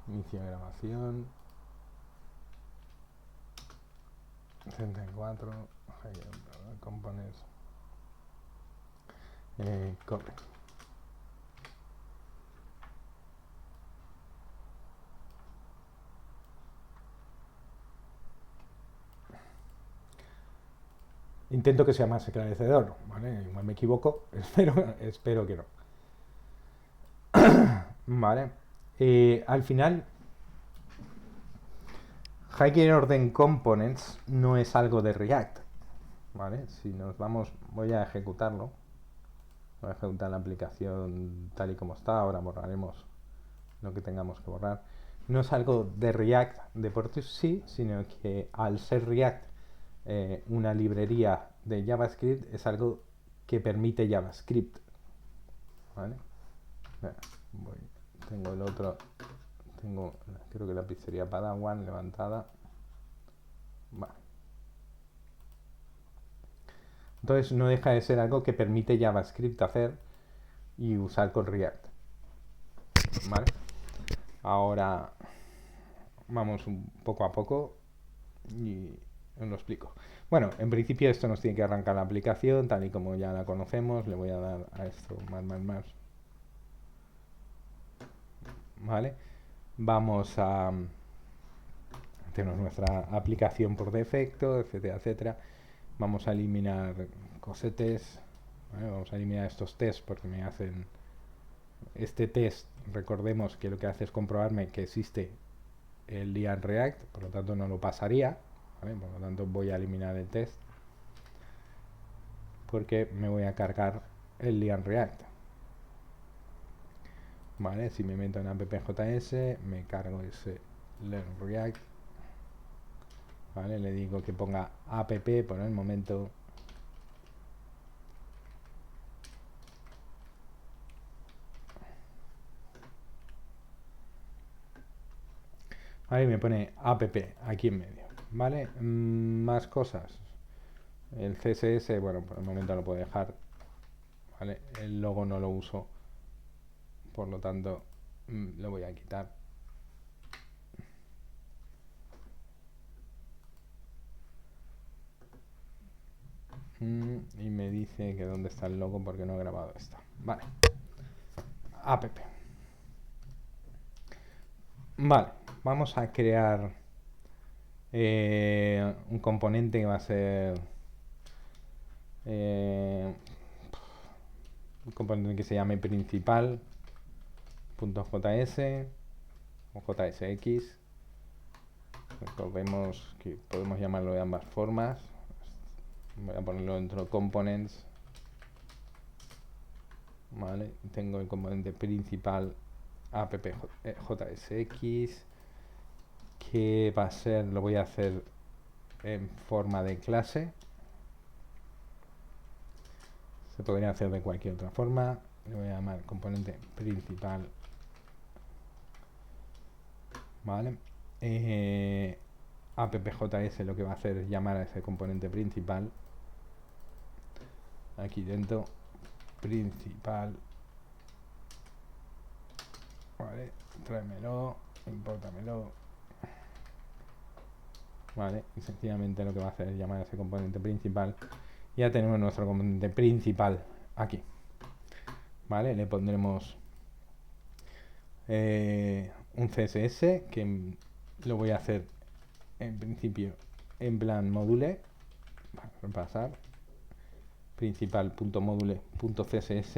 Inicio de grabación. 64. Components. Corre. Intento que sea más esclarecedor, ¿vale? Igual me equivoco, espero que no. Vale. Al final, Higher Order Components no es algo de React, ¿vale? Si nos vamos, voy a ejecutarlo. Voy a ejecutar la aplicación tal y como está. Ahora borraremos lo que tengamos que borrar. No es algo de React de por sí, sino que al ser React una librería de JavaScript, es algo que permite JavaScript, ¿vale? Tengo el otro, creo que la pizzería Padawan levantada. Vale. Entonces no deja de ser algo que permite JavaScript hacer y usar con React, ¿vale? Ahora vamos un poco a poco y os lo explico. Bueno, en principio esto nos tiene que arrancar la aplicación tal y como ya la conocemos. Le voy a dar a esto más. ¿Vale? Vamos a tenemos nuestra aplicación por defecto, etcétera, etcétera. Vamos a eliminar cosetes, ¿vale? Vamos a eliminar estos tests porque me hacen este test. Recordemos que lo que hace es comprobarme que existe el día en React, por lo tanto no lo pasaría, ¿vale? Por lo tanto voy a eliminar el test porque me voy a cargar el día en React. Vale, si me meto en appjs me cargo ese learn React. Vale, le digo que ponga app por el momento. Ahí me pone app aquí en medio. Vale, más cosas. El CSS, bueno, por el momento lo puedo dejar. Vale, el logo no lo uso, por lo tanto lo voy a quitar. Y me dice que dónde está el logo porque no he grabado esto. Vale, app. Vale, vamos a crear un componente que va a ser un componente que se llame principal.js o JSX. Recordemos que podemos llamarlo de ambas formas. Voy a ponerlo dentro de components. Vale, tengo el componente principal appjsx, que va a ser, lo voy a hacer en forma de clase. Se podría hacer de cualquier otra forma. Le voy a llamar componente principal. Vale. Appjs lo que va a hacer es llamar a ese componente principal. Aquí dentro, principal. Vale, tráemelo, impórtamelo. Vale, y sencillamente lo que va a hacer es llamar a ese componente principal. Ya tenemos nuestro componente principal aquí. Vale, le pondremos un CSS que lo voy a hacer en principio en plan module. Vale, repasar principal.module.css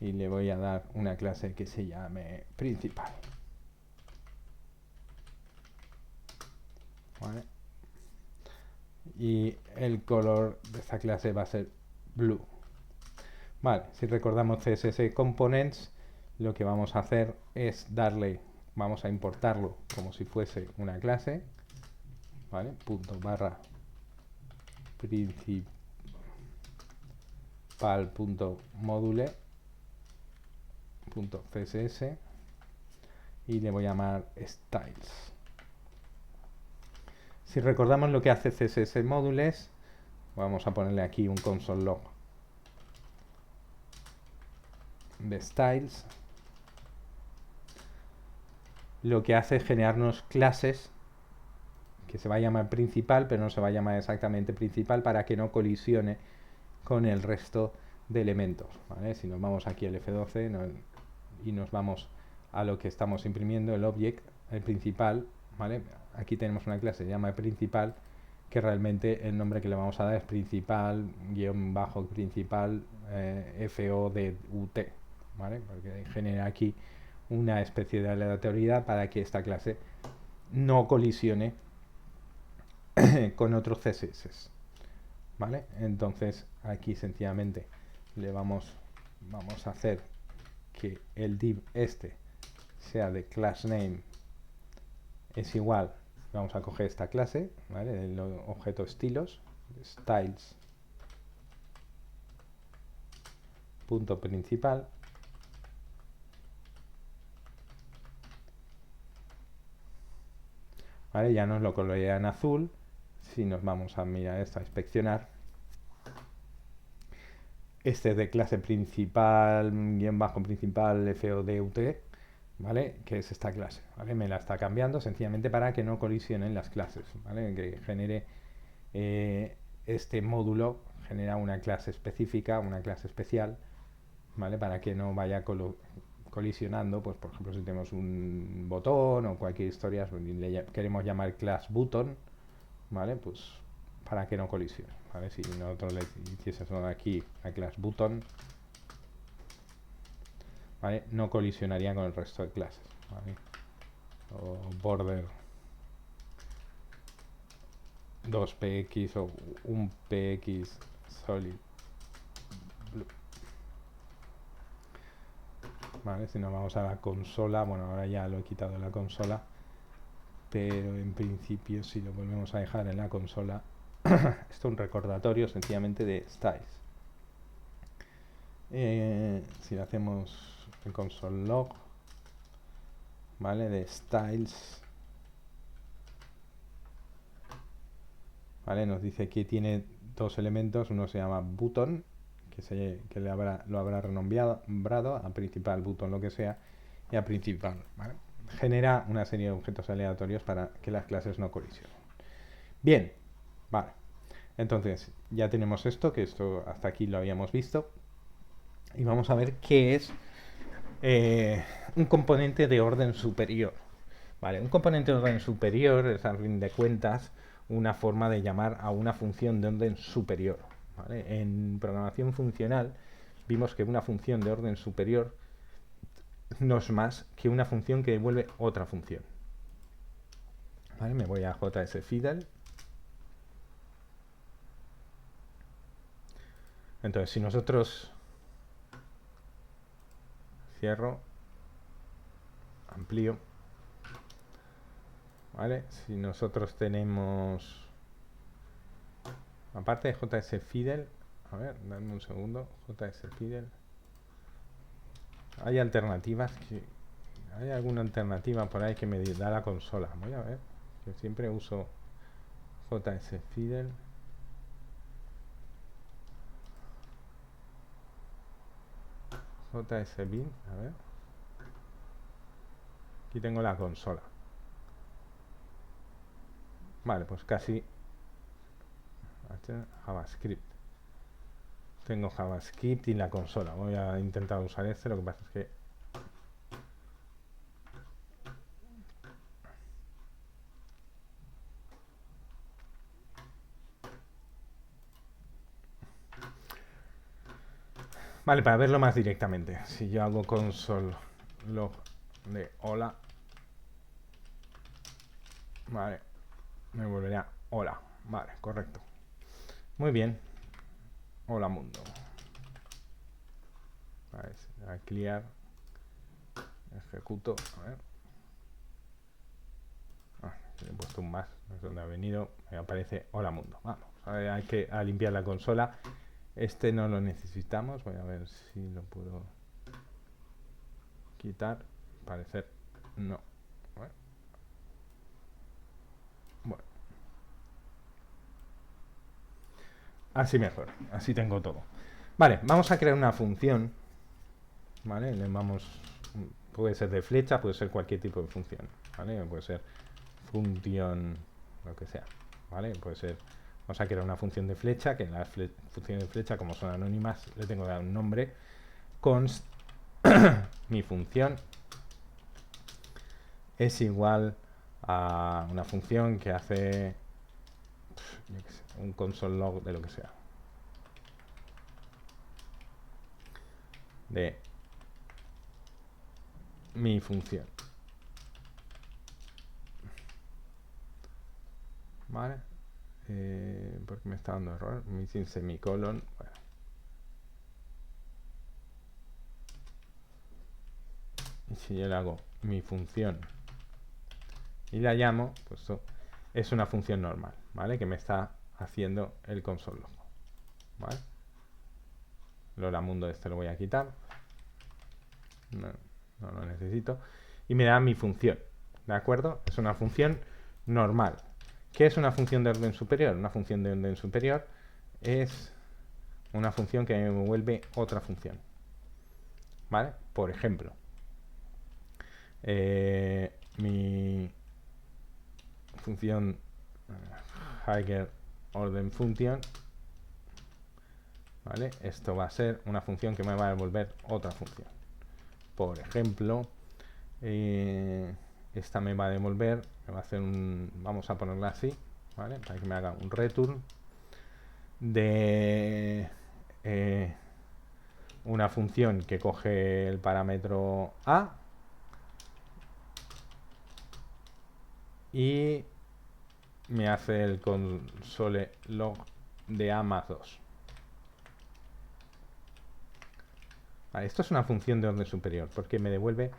y le voy a dar una clase que se llame principal. ¿Vale? Y el color de esta clase va a ser blue. Vale, si recordamos CSS Components, lo que vamos a hacer es vamos a importarlo como si fuese una clase, ¿vale? Punto barra principal.module.css y le voy a llamar styles. Si recordamos lo que hace CSS Modules, vamos a ponerle aquí un console log de styles. lo que hace es generarnos clases que se va a llamar principal, pero no se va a llamar exactamente principal para que no colisione con el resto de elementos, ¿vale? Si nos vamos aquí al F12 y nos vamos a lo que estamos imprimiendo, el object, el principal, ¿vale? Aquí tenemos una clase que se llama principal, que realmente el nombre que le vamos a dar es principal, guión bajo principal, FODUT, ¿vale? Porque genera aquí una especie de aleatoriedad para que esta clase no colisione con otros CSS, ¿vale? Entonces aquí sencillamente vamos a hacer que el div este sea de class name es igual, vamos a coger esta clase, ¿vale? El objeto estilos, styles punto principal, ¿vale? Ya nos lo colorea en azul. Si nos vamos a mirar esto, a inspeccionar, este es de clase principal, guión bajo principal, FODUT, ¿vale? Que es esta clase, ¿vale? Me la está cambiando sencillamente para que no colisionen las clases, ¿vale? Que genere este módulo, genera una clase específica, una clase especial, ¿vale? Para que no vaya colisionando, pues por ejemplo si tenemos un botón o cualquier historia, le queremos llamar class button, ¿vale? Pues para que no colisione, ¿vale? Si nosotros le hiciésemos aquí a class button, ¿vale? No colisionaría con el resto de clases, ¿vale? O border 2px o un px solid blue, ¿vale? Si nos vamos a la consola, bueno, ahora ya lo he quitado de la consola, pero en principio si lo volvemos a dejar en la consola esto es un recordatorio sencillamente de styles. Si lo hacemos en console log, ¿vale? De styles, ¿vale? Nos dice que tiene dos elementos, uno se llama button, que lo habrá renombrado a principal, button, lo que sea, y a principal, ¿vale? Genera una serie de objetos aleatorios para que las clases no colisionen. Bien, vale. Entonces, ya tenemos esto, que esto hasta aquí lo habíamos visto. Y vamos a ver qué es un componente de orden superior. Vale, un componente de orden superior es, a fin de cuentas, una forma de llamar a una función de orden superior. ¿Vale? En programación funcional vimos que una función de orden superior no es más que una función que devuelve otra función. ¿Vale? Me voy a JSFidel. Entonces, si nosotros cierro, amplío, ¿vale? Si nosotros tenemos, aparte de JSFidel, a ver, dame un segundo, JSFidel, hay alternativas, hay alguna alternativa por ahí que me da la consola. Voy a ver, yo siempre uso JSFidel. JSBin, a ver. Aquí tengo la consola. Vale, pues casi JavaScript. Tengo JavaScript y la consola. Voy a intentar usar este, lo que pasa es que vale, para verlo más directamente, si yo hago console log de hola, vale, me volvería hola, vale, correcto. Muy bien, hola mundo. A clear, ejecuto, a ver. Le he puesto un más, es donde ha venido, me aparece hola mundo. Vamos, hay que limpiar la consola. Este no lo necesitamos, voy a ver si lo puedo quitar. Parecer no. Bueno, así mejor, así tengo todo. Vale, vamos a crear una función, ¿vale? Le vamos, puede ser de flecha, puede ser cualquier tipo de función, ¿vale? Puede ser función, lo que sea, ¿vale? Puede ser, vamos a crear una función de flecha, que en las funciones de flecha, como son anónimas, le tengo que dar un nombre. Const mi función es igual a una función que hace un console log de lo que sea, de mi función, ¿vale? Porque me está dando error, sin semicolon. Bueno. Y si yo le hago mi función y la llamo, pues esto es una función normal, ¿vale? Que me está haciendo el console log, ¿vale? Loramundo este lo voy a quitar, no lo necesito, y me da mi función, ¿de acuerdo? Es una función normal. ¿Qué es una función de orden superior? Una función de orden superior es una función que me devuelve otra función, ¿vale? Por ejemplo, mi función higher order function, ¿vale? Esto va a ser una función que me va a devolver otra función. Por ejemplo, esta me va a devolver, me va a hacer un, vamos a ponerla así, ¿vale? Para que me haga un return de una función que coge el parámetro a y me hace el console log de a más 2. Vale, esto es una función de orden superior porque me devuelve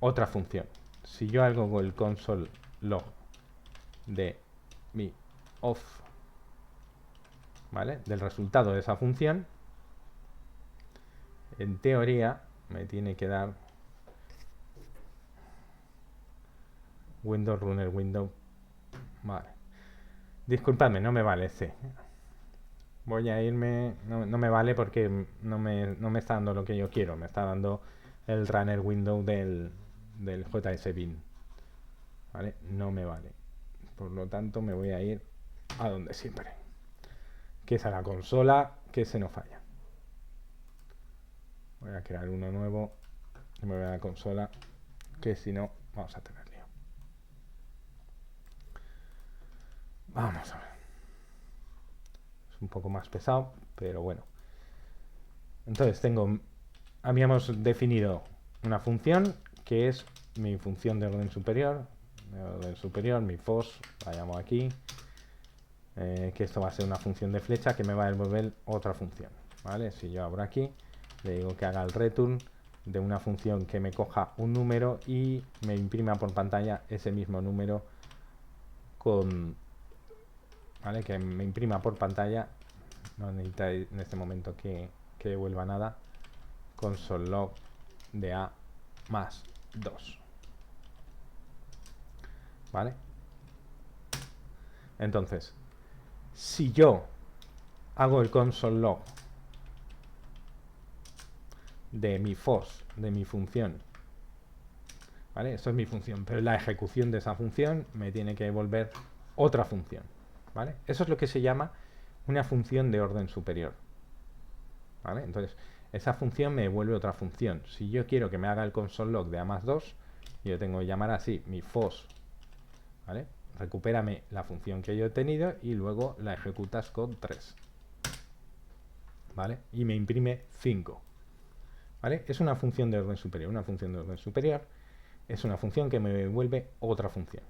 otra función. Si yo hago con el console log de mi off, ¿vale? Del resultado de esa función, en teoría me tiene que dar Windows Runner Window. Vale. Disculpadme, no me vale C. Voy a irme. No me vale porque no me está dando lo que yo quiero. Me está dando el runner window del JS Bin. ¿Vale? No me vale. Por lo tanto, me voy a ir a donde siempre, que es a la consola, que se nos falla. Voy a crear uno nuevo y me voy a la consola, que si no, vamos a tener lío. Vamos a ver. Es un poco más pesado, pero bueno. Entonces habíamos definido una función que es mi función de orden superior, mi FOS, la llamo aquí, que esto va a ser una función de flecha que me va a devolver otra función, ¿vale? Si yo abro aquí, le digo que haga el return de una función que me coja un número y me imprima por pantalla ese mismo número ¿vale? Que me imprima por pantalla, no necesita en este momento que devuelva nada, console log de a más 2, ¿vale? Entonces, si yo hago el console log de mi FOS, de mi función, ¿vale? Esto es mi función, pero la ejecución de esa función me tiene que devolver otra función, ¿vale? Eso es lo que se llama una función de orden superior, ¿vale? Entonces, esa función me devuelve otra función. Si yo quiero que me haga el console log de a más 2, yo tengo que llamar así mi FOS, ¿vale? Recupérame la función que yo he tenido y luego la ejecutas con 3, ¿vale? Y me imprime 5, ¿vale? Es una función de orden superior. Una función de orden superior es una función que me devuelve otra función.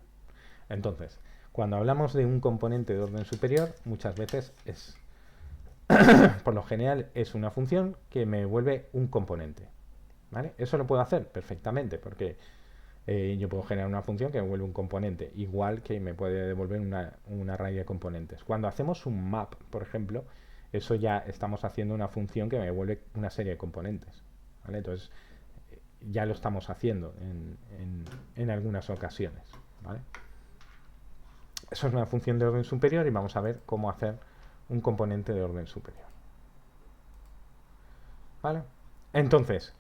Entonces, cuando hablamos de un componente de orden superior, muchas veces es, por lo general, es una función que me devuelve un componente, ¿vale? Eso lo puedo hacer perfectamente porque yo puedo generar una función que me devuelve un componente, igual que me puede devolver un array de componentes. Cuando hacemos un map, por ejemplo, eso ya estamos haciendo una función que me devuelve una serie de componentes, ¿vale? Entonces, ya lo estamos haciendo en algunas ocasiones, ¿vale? Eso es una función de orden superior y vamos a ver cómo hacer un componente de orden superior, ¿vale? Entonces,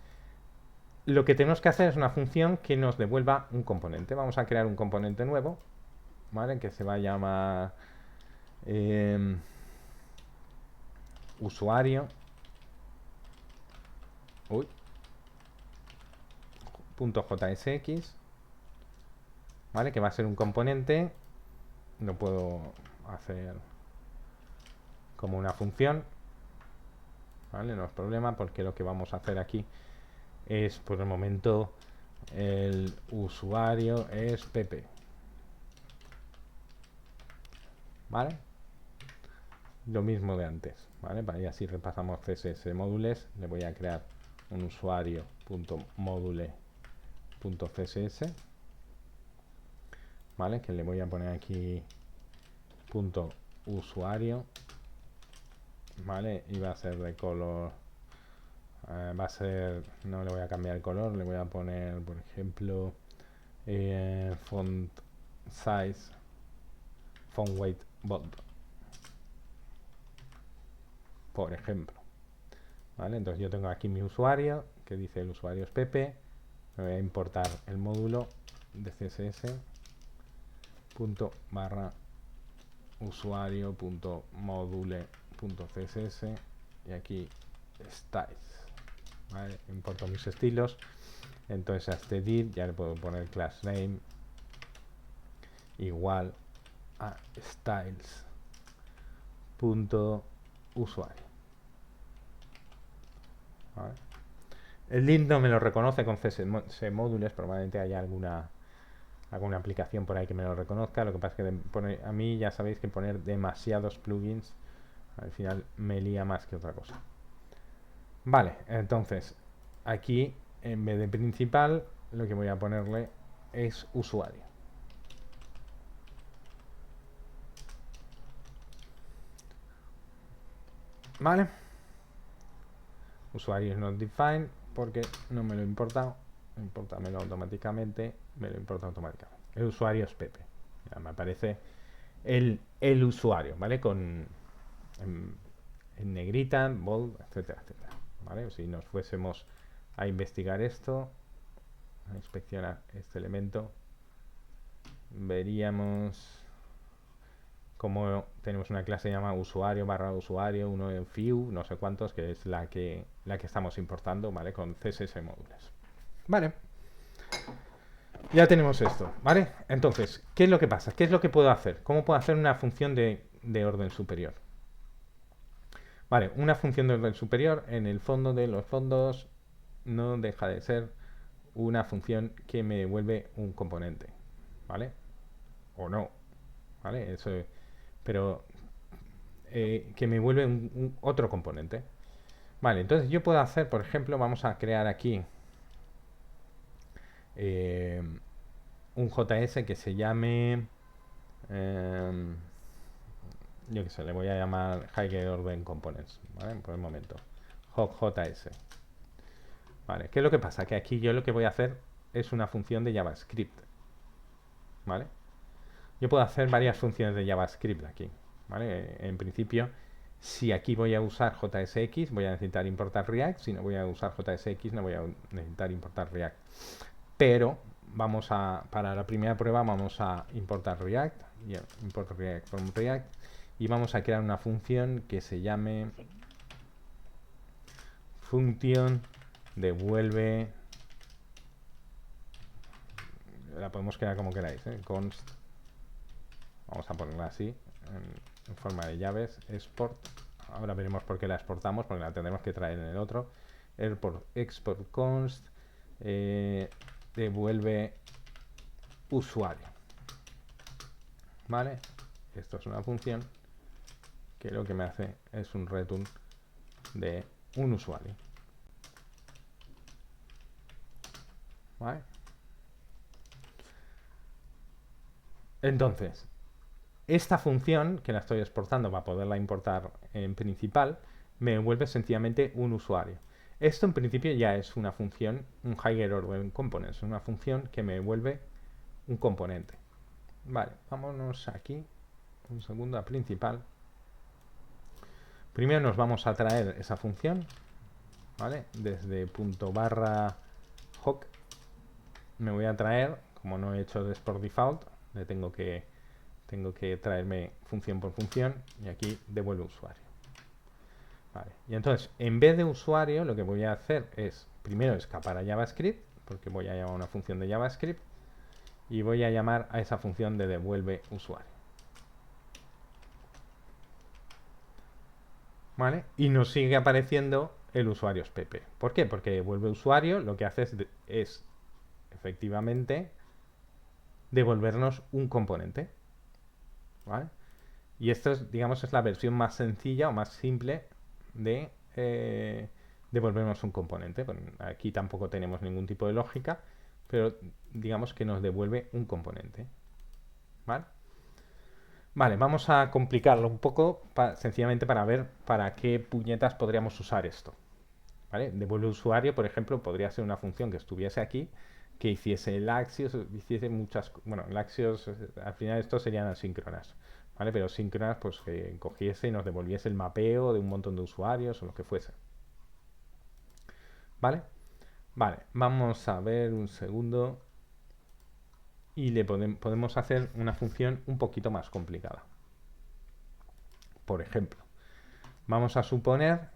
lo que tenemos que hacer es una función que nos devuelva un componente. Vamos a crear un componente nuevo, ¿vale? Que se va a llamar usuario. Uy. .jsx, ¿vale? Que va a ser un componente. Lo puedo hacer como una función, ¿vale? No es problema, porque lo que vamos a hacer aquí es, por el momento, el usuario es pp, ¿vale? Lo mismo de antes, ¿vale? Y así repasamos CSS módulos. Le voy a crear un usuario.module.css, ¿vale? Que le voy a poner aquí punto usuario, ¿vale? Y va a ser de color, va a ser, no le voy a cambiar el color, le voy a poner, por ejemplo, font size, font weight bold, por ejemplo, ¿vale? Entonces yo tengo aquí mi usuario, que dice el usuario es Pepe. Me voy a importar el módulo de CSS punto barra usuario.module.css y aquí styles, ¿vale? Importo mis estilos. Entonces a este div ya le puedo poner class name igual a styles.usuario, ¿vale? El div no me lo reconoce con CSS módulos, probablemente haya alguna aplicación por ahí que me lo reconozca. Lo que pasa es que a mí ya sabéis que poner demasiados plugins al final me lía más que otra cosa. Vale, entonces aquí en vez de principal lo que voy a ponerle es usuario. Vale, usuario es not defined porque no me lo he importado. Importármelo automáticamente, me lo importa automáticamente. El usuario es Pepe. Ya me aparece el usuario, ¿vale? Con en negrita, bold, etcétera, etcétera, ¿vale? Si nos fuésemos a investigar esto, a inspeccionar este elemento, veríamos como tenemos una clase llamada usuario barra usuario, uno en view, no sé cuántos, que es la que estamos importando, ¿vale? Con CSS módulos. Vale. Ya tenemos esto, ¿vale? Entonces, ¿qué es lo que pasa? ¿Qué es lo que puedo hacer? ¿Cómo puedo hacer una función de orden superior? Vale, una función de orden superior, en el fondo de los fondos, no deja de ser una función que me devuelve un componente, ¿vale? O no, ¿vale? Eso, pero que me vuelve otro componente. Vale, entonces yo puedo hacer, por ejemplo, vamos a crear aquí un JS que se llame, yo qué sé, le voy a llamar Higher Order Components, ¿vale? Por el momento, JS. Vale, ¿qué es lo que pasa? Que aquí yo lo que voy a hacer es una función de JavaScript, ¿vale? Yo puedo hacer varias funciones de JavaScript aquí, ¿vale? En principio, si aquí voy a usar JSX, voy a necesitar importar React. Si no voy a usar JSX, no voy a necesitar importar React. Pero para la primera prueba vamos a importar React, import React from React, y vamos a crear una función que se llame función devuelve, la podemos crear como queráis, const, vamos a ponerla así, en forma de llaves, export. Ahora veremos por qué la exportamos, porque la tendremos que traer en el otro. Export const devuelve usuario, ¿vale? Esto es una función que lo que me hace es un return de un usuario, ¿vale? Entonces, esta función que la estoy exportando para poderla importar en principal me devuelve sencillamente un usuario. Esto en principio ya es una función, un higher order component, es una función que me devuelve un componente. Vale, vámonos aquí un segundo a principal. Primero nos vamos a traer esa función, ¿vale? Desde punto barra hook, me voy a traer, como no he hecho de export default, le tengo que traerme función por función, y aquí devuelve usuario. Vale. Y entonces, en vez de usuario, lo que voy a hacer es primero escapar a JavaScript, porque voy a llamar una función de JavaScript, y voy a llamar a esa función de devuelve usuario. ¿Vale? Y nos sigue apareciendo el usuario es Pepe. ¿Por qué? Porque devuelve usuario, lo que hace es efectivamente devolvernos un componente. ¿Vale? Y esto es, digamos, es la versión más sencilla o más simple de devolvernos un componente. Bueno, aquí tampoco tenemos ningún tipo de lógica, pero digamos que nos devuelve un componente. ¿Vale? Vale, vamos a complicarlo un poco, sencillamente para ver para qué puñetas podríamos usar esto. ¿Vale? Devuelve usuario, por ejemplo, podría ser una función que estuviese aquí, que hiciese el Axios, hiciese muchas... Bueno, el Axios, al final estos serían asíncronas, ¿vale? Pero síncronas, pues que cogiese y nos devolviese el mapeo de un montón de usuarios o lo que fuese. ¿Vale? Vale, vamos a ver un segundo y le podemos hacer una función un poquito más complicada. Por ejemplo, vamos a suponer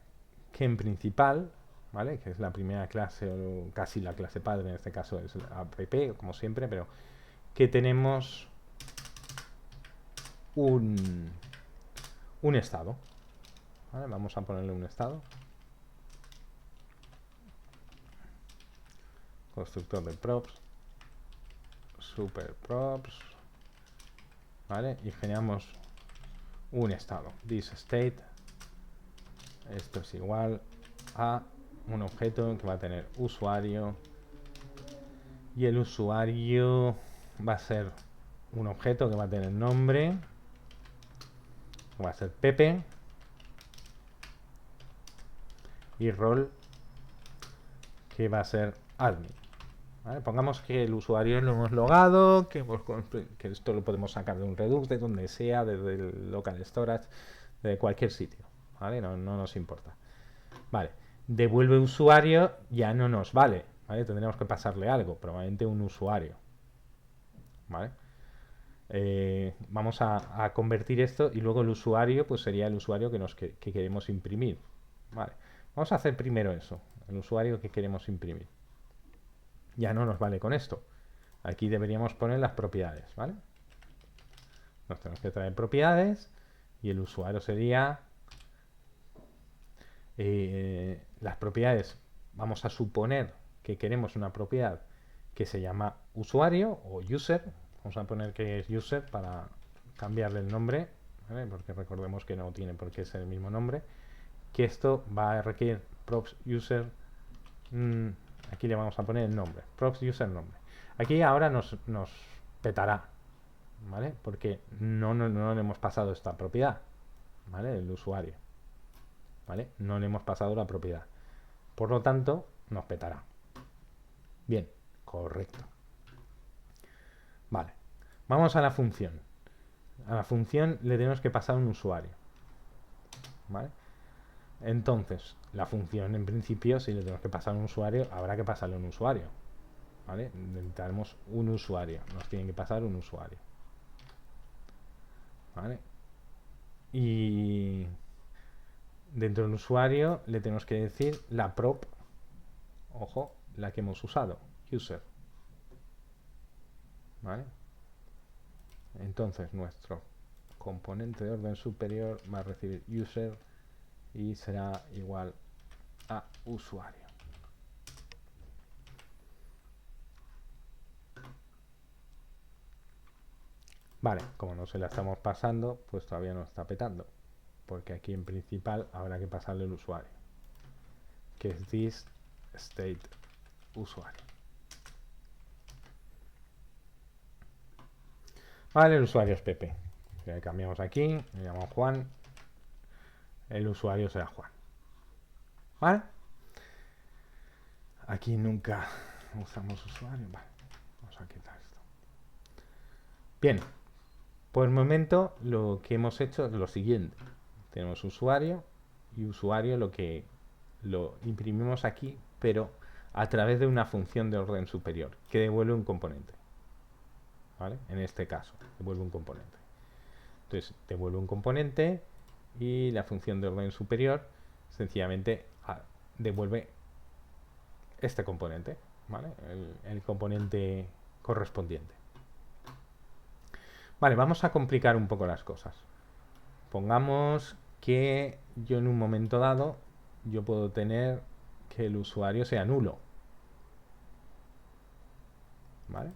que en principal, ¿vale? Que es la primera clase o casi la clase padre, en este caso es la app, como siempre, pero que tenemos un estado. ¿Vale? Vamos a ponerle un estado. Constructor de props. Super props. ¿Vale? Y generamos un estado. This state. Esto es igual a un objeto que va a tener usuario. Y el usuario va a ser un objeto que va a tener nombre. Va a ser Pepe. Y rol que va a ser admin. ¿Vale? Pongamos que el usuario lo hemos logado, que esto lo podemos sacar de un Redux, de donde sea, desde el local storage, de cualquier sitio. ¿Vale? No nos importa. Vale. Devuelve usuario ya no nos vale. ¿Vale? Tendremos que pasarle algo, probablemente un usuario. ¿Vale? Vamos a convertir esto y luego el usuario pues sería el usuario que queremos imprimir. Vale. Vamos a hacer primero eso, el usuario que queremos imprimir. Ya no nos vale con esto. Aquí deberíamos poner las propiedades, ¿vale? Nos tenemos que traer propiedades y el usuario sería las propiedades. Vamos a suponer que queremos una propiedad que se llama usuario o user. Vamos a poner que es user para cambiarle el nombre, ¿vale? Porque recordemos que no tiene por qué ser el mismo nombre. Que esto va a requerir props user. Aquí le vamos a poner el nombre, props user nombre. Aquí ahora nos petará, ¿vale? Porque no le hemos pasado esta propiedad, ¿vale? El usuario, ¿vale? No le hemos pasado la propiedad. Por lo tanto, nos petará. Bien, correcto. Vale, vamos a la función. A la función le tenemos que pasar un usuario, ¿vale? Entonces, la función en principio, si le tenemos que pasar un usuario, habrá que pasarle un usuario, ¿vale? Necesitaremos un usuario, nos tienen que pasar un usuario, ¿vale? Y dentro del usuario le tenemos que decir la prop, ojo, la que hemos usado, user, ¿vale? Entonces nuestro componente de orden superior va a recibir user y será igual a usuario. Vale, como no se la estamos pasando, pues todavía no está petando, porque aquí en principal habrá que pasarle el usuario, que es this state usuario. Vale, el usuario es Pepe. Le cambiamos aquí, le llamamos Juan, el usuario será Juan. ¿Vale? Aquí nunca usamos usuario. Vale, vamos a quitar esto. Bien, por el momento lo que hemos hecho es lo siguiente. Tenemos usuario y usuario lo imprimimos aquí, pero a través de una función de orden superior que devuelve un componente. ¿Vale? En este caso, devuelve un componente. Entonces, devuelve un componente y la función de orden superior sencillamente devuelve este componente, ¿vale? El componente correspondiente. Vale, vamos a complicar un poco las cosas. Pongamos que yo en un momento dado yo puedo tener que el usuario sea nulo. ¿Vale?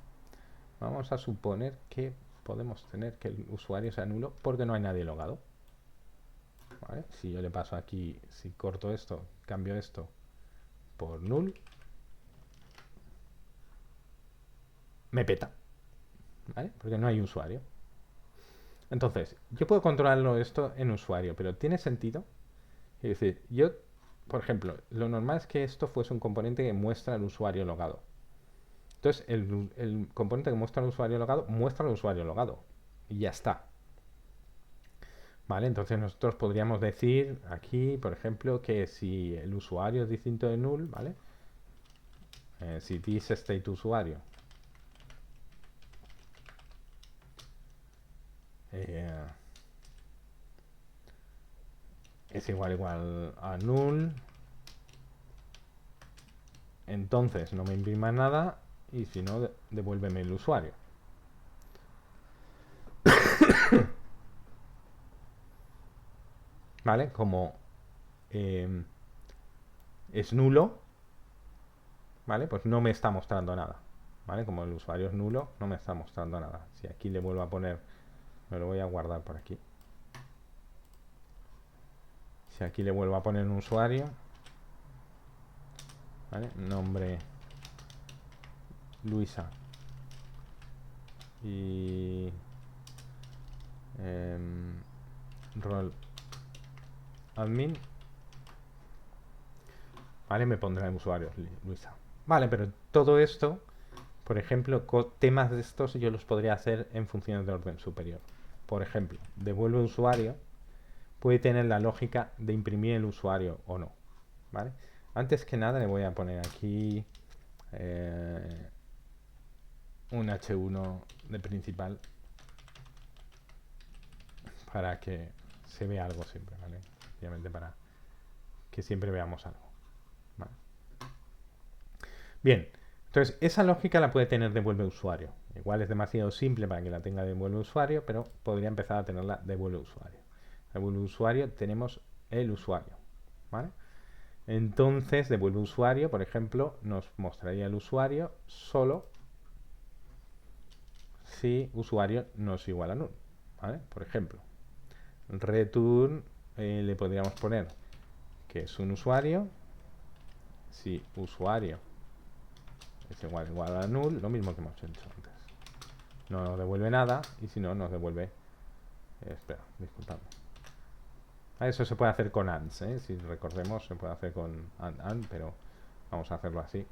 Vamos a suponer que podemos tener que el usuario sea nulo porque no hay nadie logado. ¿Vale? Si yo le paso aquí, si corto esto, cambio esto por null, me peta. ¿Vale? Porque no hay usuario. Entonces, yo puedo controlarlo esto en usuario, pero ¿tiene sentido? Es decir, yo, por ejemplo, lo normal es que esto fuese un componente que muestra al usuario logado. Entonces, el componente que muestra al usuario logado muestra al usuario logado. Y ya está. Vale, entonces nosotros podríamos decir aquí, por ejemplo, que si el usuario es distinto de null, ¿vale? Si this state usuario es igual a null, entonces no me imprima nada y si no, devuélveme el usuario. ¿Vale? Como es nulo, ¿vale? Pues no me está mostrando nada, ¿vale? Como el usuario es nulo, no me está mostrando nada. Si aquí le vuelvo a poner, me lo voy a guardar por aquí. Si aquí le vuelvo a poner un usuario, ¿vale? Nombre Luisa y rol admin, ¿vale? Me pondrá el usuario Luisa. Vale, pero todo esto, por ejemplo, temas de estos yo los podría hacer en funciones de orden superior. Por ejemplo, devuelve usuario puede tener la lógica de imprimir el usuario o no, ¿vale? Antes que nada le voy a poner aquí un H1 de principal para que se vea algo siempre, ¿vale? Obviamente para que siempre veamos algo, ¿vale? Bien, entonces esa lógica la puede tener devuelve usuario. Igual es demasiado simple para que la tenga devuelve usuario, pero podría empezar a tenerla devuelve usuario. Devuelve usuario tenemos el usuario, ¿vale? Entonces devuelve usuario, por ejemplo, nos mostraría el usuario solo si usuario no es igual a null, ¿vale? Por ejemplo, return le podríamos poner que es un usuario si usuario es igual a null, lo mismo que hemos hecho antes. No nos devuelve nada y si no nos devuelve espera, disculpadme. Eso se puede hacer con ands, ¿eh? Si recordemos se puede hacer con and, pero vamos a hacerlo así.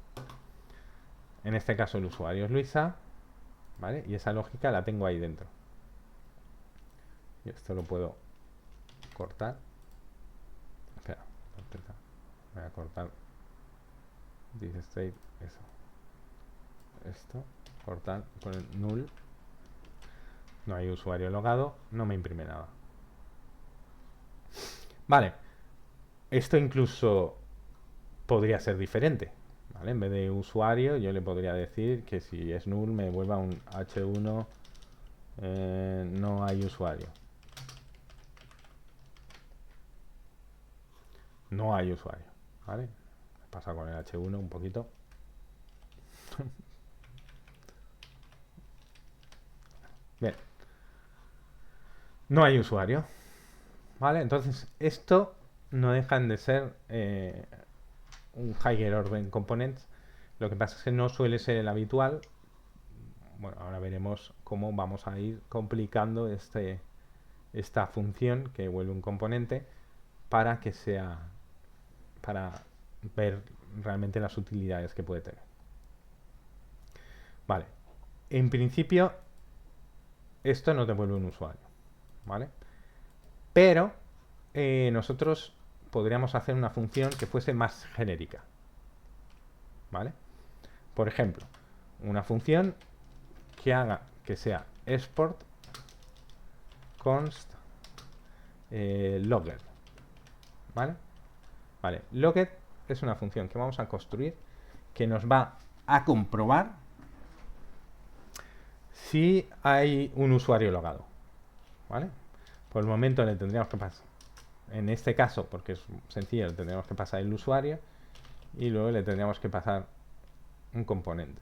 En este caso el usuario es Luisa, ¿vale? Y esa lógica la tengo ahí dentro. Y esto lo puedo cortar. Espera, voy a cortar this state, eso. Esto, cortar con el null. No hay usuario logado, no me imprime nada. Vale, esto incluso podría ser diferente, ¿vale? En vez de usuario, yo le podría decir que si es null me devuelva un H1 no hay usuario. No hay usuario, ¿vale? Me pasa con el H1 un poquito. Bien. No hay usuario, ¿vale? Entonces, esto no dejan de ser un higher order components. Lo que pasa es que no suele ser el habitual. Bueno, ahora veremos cómo vamos a ir complicando esta función que vuelve un componente para que sea para ver realmente las utilidades que puede tener. Vale, en principio esto nos devuelve un usuario, ¿vale? Pero nosotros podríamos hacer una función que fuese más genérica, ¿vale? Por ejemplo, una función que haga que sea export const logger, ¿vale? Vale, logger es una función que vamos a construir que nos va a comprobar si hay un usuario logado, ¿vale? Por el momento le tendríamos que pasar, en este caso, porque es sencillo, le tendríamos que pasar el usuario y luego le tendríamos que pasar un componente.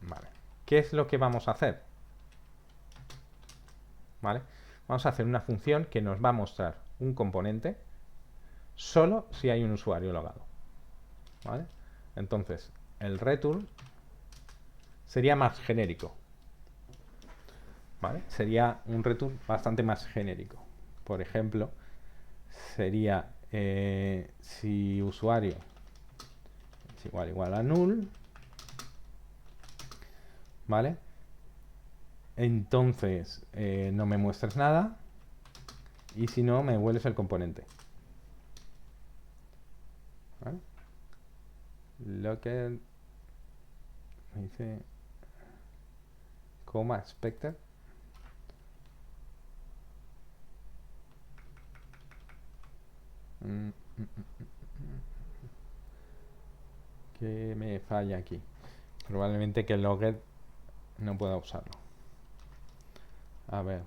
Vale. ¿Qué es lo que vamos a hacer? ¿Vale? Vamos a hacer una función que nos va a mostrar un componente solo si hay un usuario logado. ¿Vale? Entonces, el return sería más genérico. ¿Vale? Sería un return bastante más genérico. Por ejemplo, sería si usuario es igual a null, ¿vale? Entonces no me muestres nada y si no me devuelves el componente, ¿vale? Local me dice coma expected que me falla aquí, probablemente que el logger no pueda usarlo. A ver,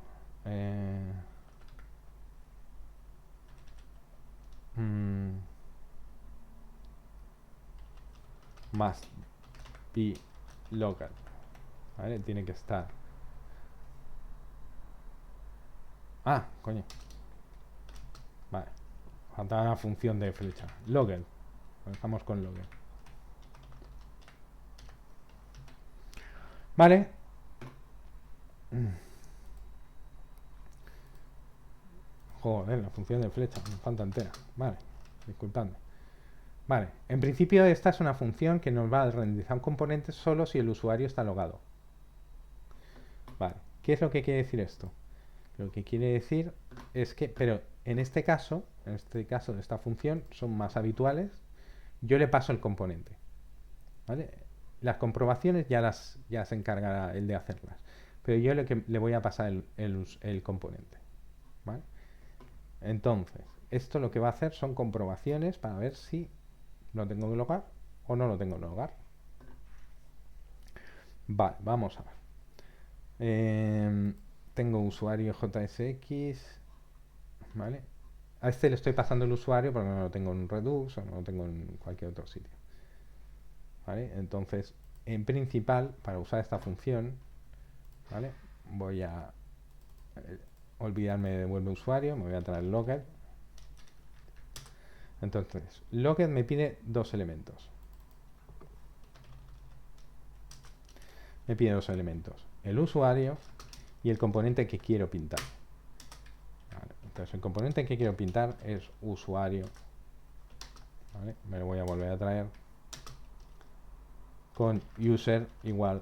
must be local, ¿vale? Tiene que estar. Ah, coño. Vale, falta una función de flecha. Logger, dejamos con logger. Vale. Joder, la función de flecha, me falta entera. Vale, disculpadme. Vale, en principio esta es una función que nos va a renderizar un componente solo si el usuario está logado. Vale, ¿qué es lo que quiere decir esto? Lo que quiere decir es que, pero en este caso de esta función, son más habituales. Yo le paso el componente, ¿vale? Las comprobaciones ya se encargará él de hacerlas, pero yo le voy a pasar el componente, ¿vale? Entonces, esto lo que va a hacer son comprobaciones para ver si lo tengo que logar o no lo tengo que logar. Vale, vamos a ver. Tengo usuario JSX, ¿vale? A este le estoy pasando el usuario porque no lo tengo en Redux o no lo tengo en cualquier otro sitio, ¿vale? Entonces, en principal, para usar esta función, ¿vale? Voy a olvidarme de devuelve usuario, me voy a traer logger. Entonces, logger me pide dos elementos. Me pide dos elementos, el usuario y el componente que quiero pintar. Vale, entonces el componente que quiero pintar es usuario, ¿vale? Me lo voy a volver a traer con user igual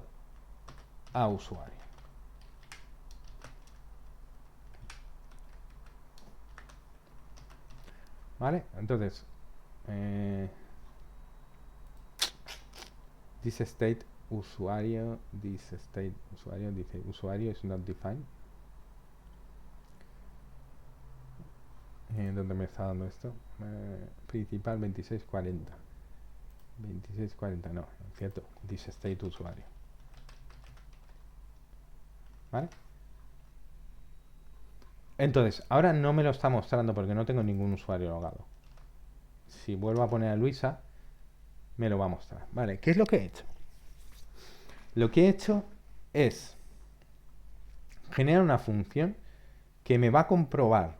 a usuario. ¿Vale? Entonces, this state usuario, dice usuario is not defined. ¿Dónde me está dando esto? Principal 2640. 2640, no, es cierto, this state usuario. ¿Vale? Entonces, ahora no me lo está mostrando porque no tengo ningún usuario logado. Si vuelvo a poner a Luisa, me lo va a mostrar. Vale, ¿qué es lo que he hecho? Lo que he hecho es generar una función que me va a comprobar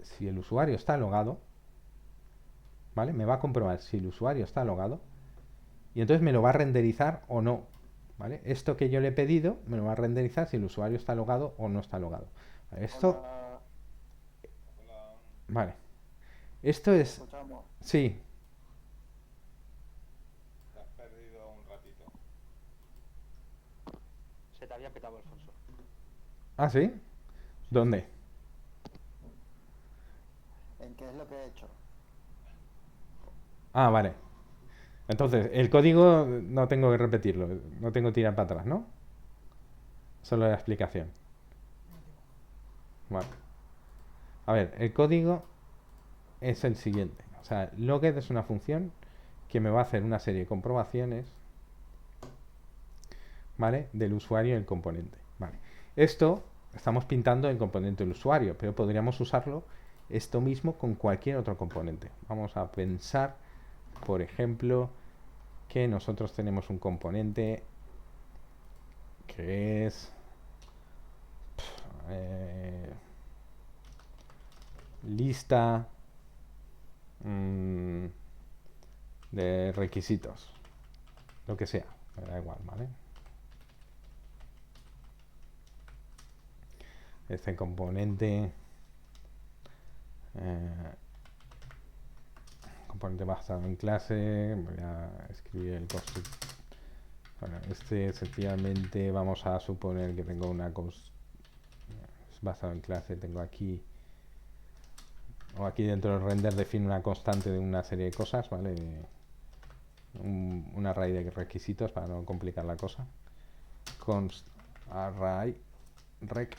si el usuario está logado, ¿vale? Me va a comprobar si el usuario está logado y entonces me lo va a renderizar o no, ¿vale? Esto que yo le he pedido me lo va a renderizar si el usuario está logado o no está logado. Esto... Hola, Vale. Esto es... escuchamos. Sí. Te has perdido un ratito. Se te había petado, Alfonso. ¿Ah, sí? Sí. ¿Dónde? ¿En qué es lo que he hecho? Ah, vale. Entonces, el código no tengo que repetirlo, no tengo que tirar para atrás, ¿no? Solo la explicación. Vale. A ver, el código es el siguiente. O sea, logged es una función que me va a hacer una serie de comprobaciones, ¿vale? Del usuario y el componente. Vale. Esto estamos pintando el componente del usuario, pero podríamos usarlo esto mismo con cualquier otro componente. Vamos a pensar, por ejemplo, que nosotros tenemos un componente que es eh, lista de requisitos, lo que sea, me da igual, ¿vale? Este componente componente basado en clase, voy a escribir el constructor. Bueno, este sencillamente vamos a suponer que tengo una es basado en clase, tengo aquí o aquí dentro del render define una constante de una serie de cosas, ¿vale? Un array de requisitos para no complicar la cosa. Const array rec,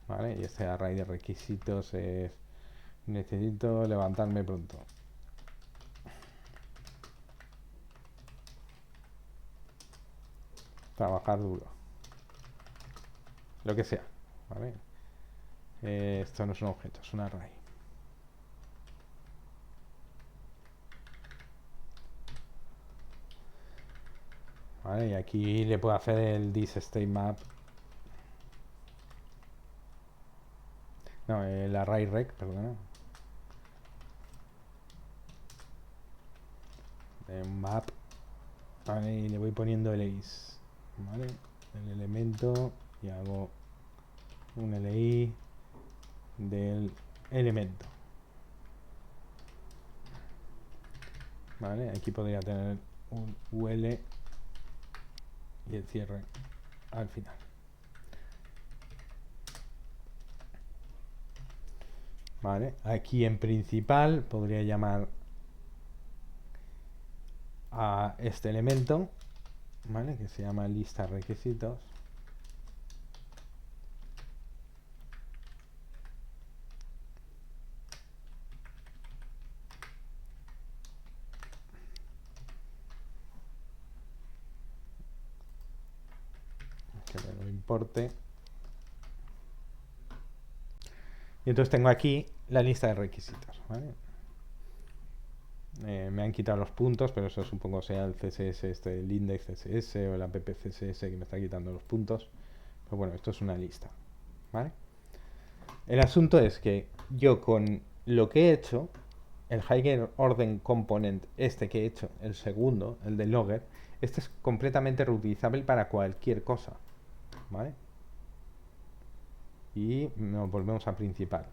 ¿vale? Y este array de requisitos es necesito levantarme pronto. Trabajar duro. Lo que sea, ¿vale? Esto no es un objeto, es un array. Vale, y aquí le puedo hacer el thisStateMap. No, el array rec, perdona. Map. Vale, y le voy poniendo LIs. Vale, el elemento y hago un LI del elemento. Vale, aquí podría tener un UL y el cierre al final. Vale, aquí en principal podría llamar a este elemento, ¿vale? Que se llama lista requisitos. Que me lo importe. Y entonces tengo aquí la lista de requisitos, ¿vale? Me han quitado los puntos, pero eso supongo sea el CSS, el index CSS o el app CSS que me está quitando los puntos. Pero bueno, esto es una lista, ¿vale? El asunto es que yo con lo que he hecho, el higher order component este que he hecho, el segundo, el de logger, este es completamente reutilizable para cualquier cosa, ¿vale? Y nos volvemos a principal.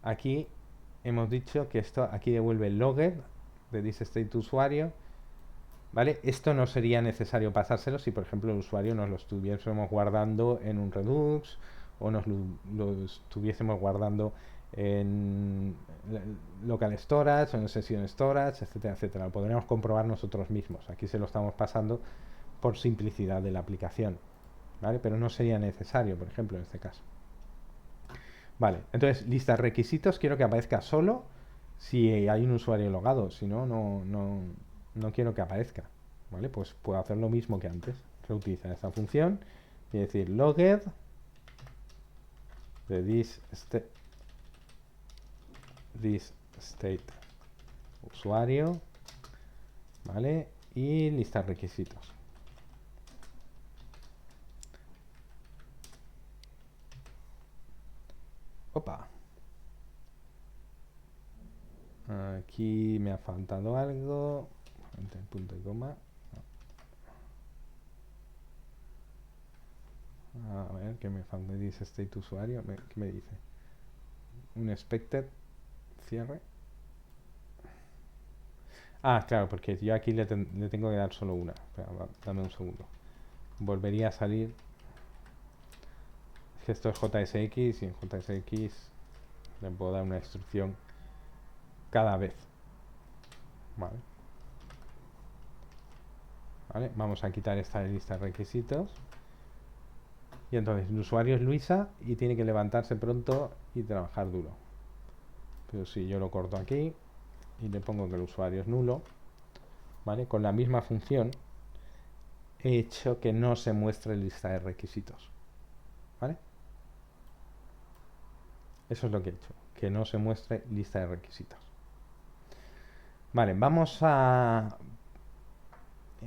Aquí hemos dicho que esto aquí devuelve el logger de thisState usuario, ¿vale? Esto no sería necesario pasárselo si, por ejemplo, el usuario nos lo estuviésemos guardando en un Redux o nos lo estuviésemos guardando en local storage o en session storage, etcétera, etcétera. Lo podríamos comprobar nosotros mismos. Aquí se lo estamos pasando por simplicidad de la aplicación, ¿vale? Pero no sería necesario, por ejemplo, en este caso. Vale, entonces lista de requisitos quiero que aparezca solo si hay un usuario logado, si no, no quiero que aparezca, ¿vale? Pues puedo hacer lo mismo que antes, reutilizar esta función y decir logged de this state usuario, ¿vale? Y lista de requisitos. Opa. Aquí me ha faltado algo. Entre el punto y coma. A ver, que me falta. Dice state usuario. ¿Qué me dice? Un expected cierre. Ah, claro, porque yo aquí le tengo que dar solo una. Espera, dame un segundo. Volvería a salir. Esto es JSX y en JSX le puedo dar una instrucción cada vez. Vale. Vale, vamos a quitar esta lista de requisitos. Y entonces el usuario es Luisa y tiene que levantarse pronto y trabajar duro. Pero si yo lo corto aquí y le pongo que el usuario es nulo, ¿vale? Con la misma función he hecho que no se muestre lista de requisitos, ¿vale? Eso es lo que he hecho, que no se muestre lista de requisitos. Vale, vamos a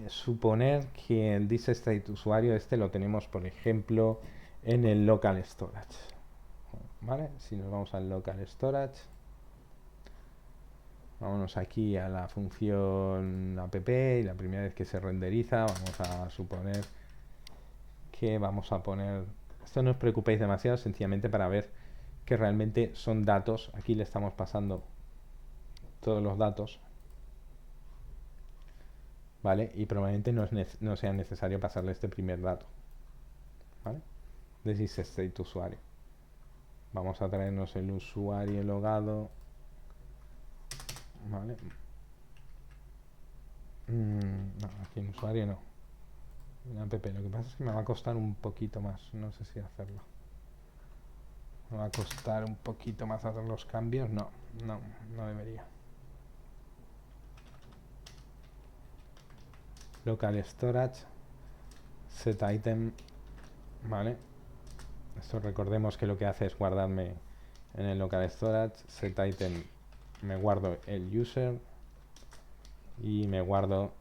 suponer que el thisState usuario lo tenemos, por ejemplo, en el local storage. ¿Vale? Si nos vamos al local storage, vámonos aquí a la función app y la primera vez que se renderiza vamos a suponer que vamos a poner, esto no os preocupéis demasiado, sencillamente para ver que realmente son datos. Aquí le estamos pasando todos los datos, ¿vale? Y probablemente no sea necesario pasarle este primer dato, ¿vale? De thisState usuario. Vamos a traernos el usuario logado, ¿vale? No, aquí en usuario no. En app, lo que pasa es que me va a costar un poquito más, no sé si hacerlo. Me va a costar un poquito más hacer los cambios, no debería. Local storage, set item, ¿vale? Esto recordemos que lo que hace es guardarme en el local storage, set item, me guardo el user y me guardo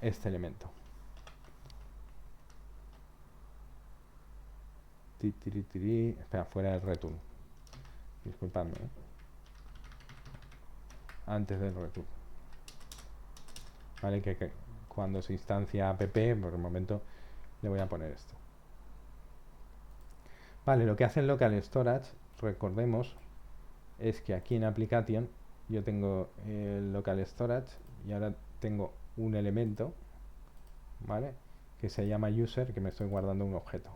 este elemento. Espera, fuera del return. Disculpadme, ¿eh? Antes del return. Vale, que cuando se instancia app, por el momento le voy a poner esto. Vale, lo que hace el local storage, recordemos, es que aquí en application yo tengo el local storage y ahora tengo un elemento, ¿vale? Que se llama user, que me estoy guardando un objeto.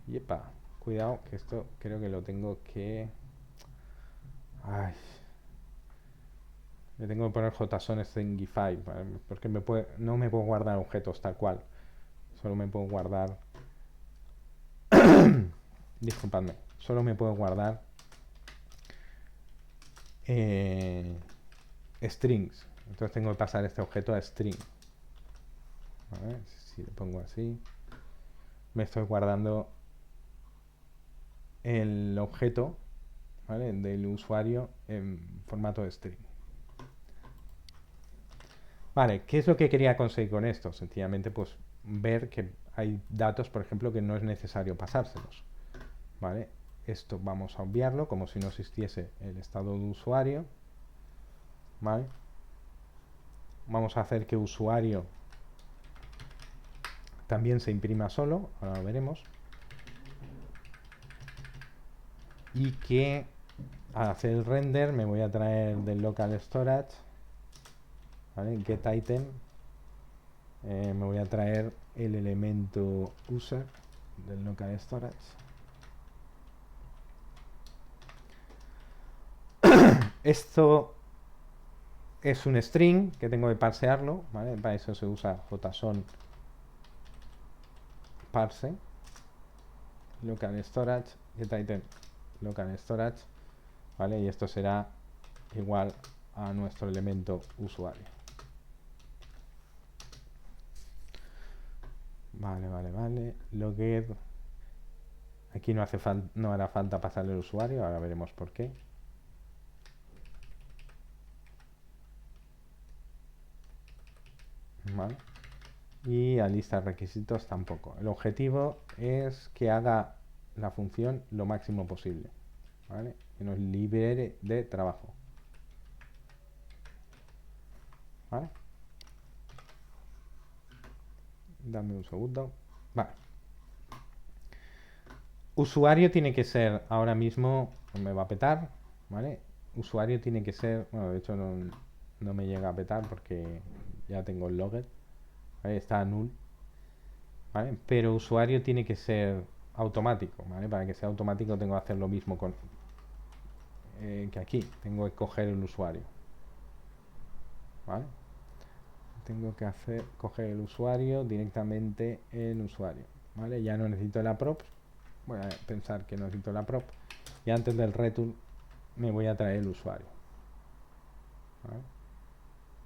Y epa, cuidado que esto creo que lo tengo que... Ay, le tengo que poner JSON-stringify, ¿vale? Porque no me puedo guardar objetos tal cual. Solo me puedo guardar... Disculpadme. Solo me puedo guardar strings. Entonces tengo que pasar este objeto a string. ¿Vale? Si le pongo así, me estoy guardando el objeto, ¿vale?, del usuario en formato de string. Vale, ¿qué es lo que quería conseguir con esto? Sencillamente, pues, ver que hay datos, por ejemplo, que no es necesario pasárselos. ¿Vale? Esto vamos a obviarlo, como si no existiese el estado de usuario. ¿Vale? Vamos a hacer que usuario también se imprima solo, ahora lo veremos. Y que al hacer el render me voy a traer del local storage, ¿vale?, get item, me voy a traer el elemento user del local storage. Esto es un string que tengo que parsearlo, ¿vale? Para eso se usa JSON parse, local storage, get item, local storage, ¿vale? Y esto será igual a nuestro elemento usuario. Vale. Logged. Aquí no hará falta pasarle el usuario, ahora veremos por qué. Vale. Y a lista de requisitos tampoco. El objetivo es que haga la función lo máximo posible, ¿vale? Que nos libere de trabajo, ¿vale? Dame un segundo. Vale. Usuario tiene que ser, ahora mismo me va a petar, ¿vale? Usuario tiene que ser, bueno, de hecho no me llega a petar porque ya tengo el logger, ¿vale? Está null, ¿vale? Pero usuario tiene que ser automático, ¿vale? Para que sea automático tengo que hacer lo mismo que aquí, tengo que coger el usuario, ¿vale? Tengo que coger el usuario directamente en usuario, ¿vale? Ya no necesito la prop, voy a pensar que no necesito la prop, y antes del return me voy a traer el usuario, ¿vale?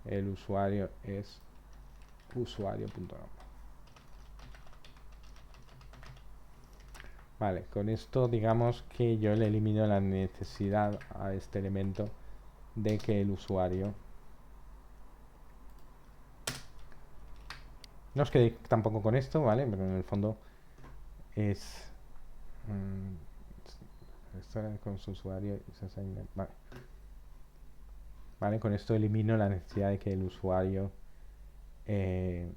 El usuario es usuario.nom. Vale, con esto digamos que yo le elimino la necesidad a este elemento de que el usuario no os quedéis tampoco con esto, ¿vale? Pero en el fondo es esto con su usuario y se vale. Vale, con esto elimino la necesidad de que el usuario de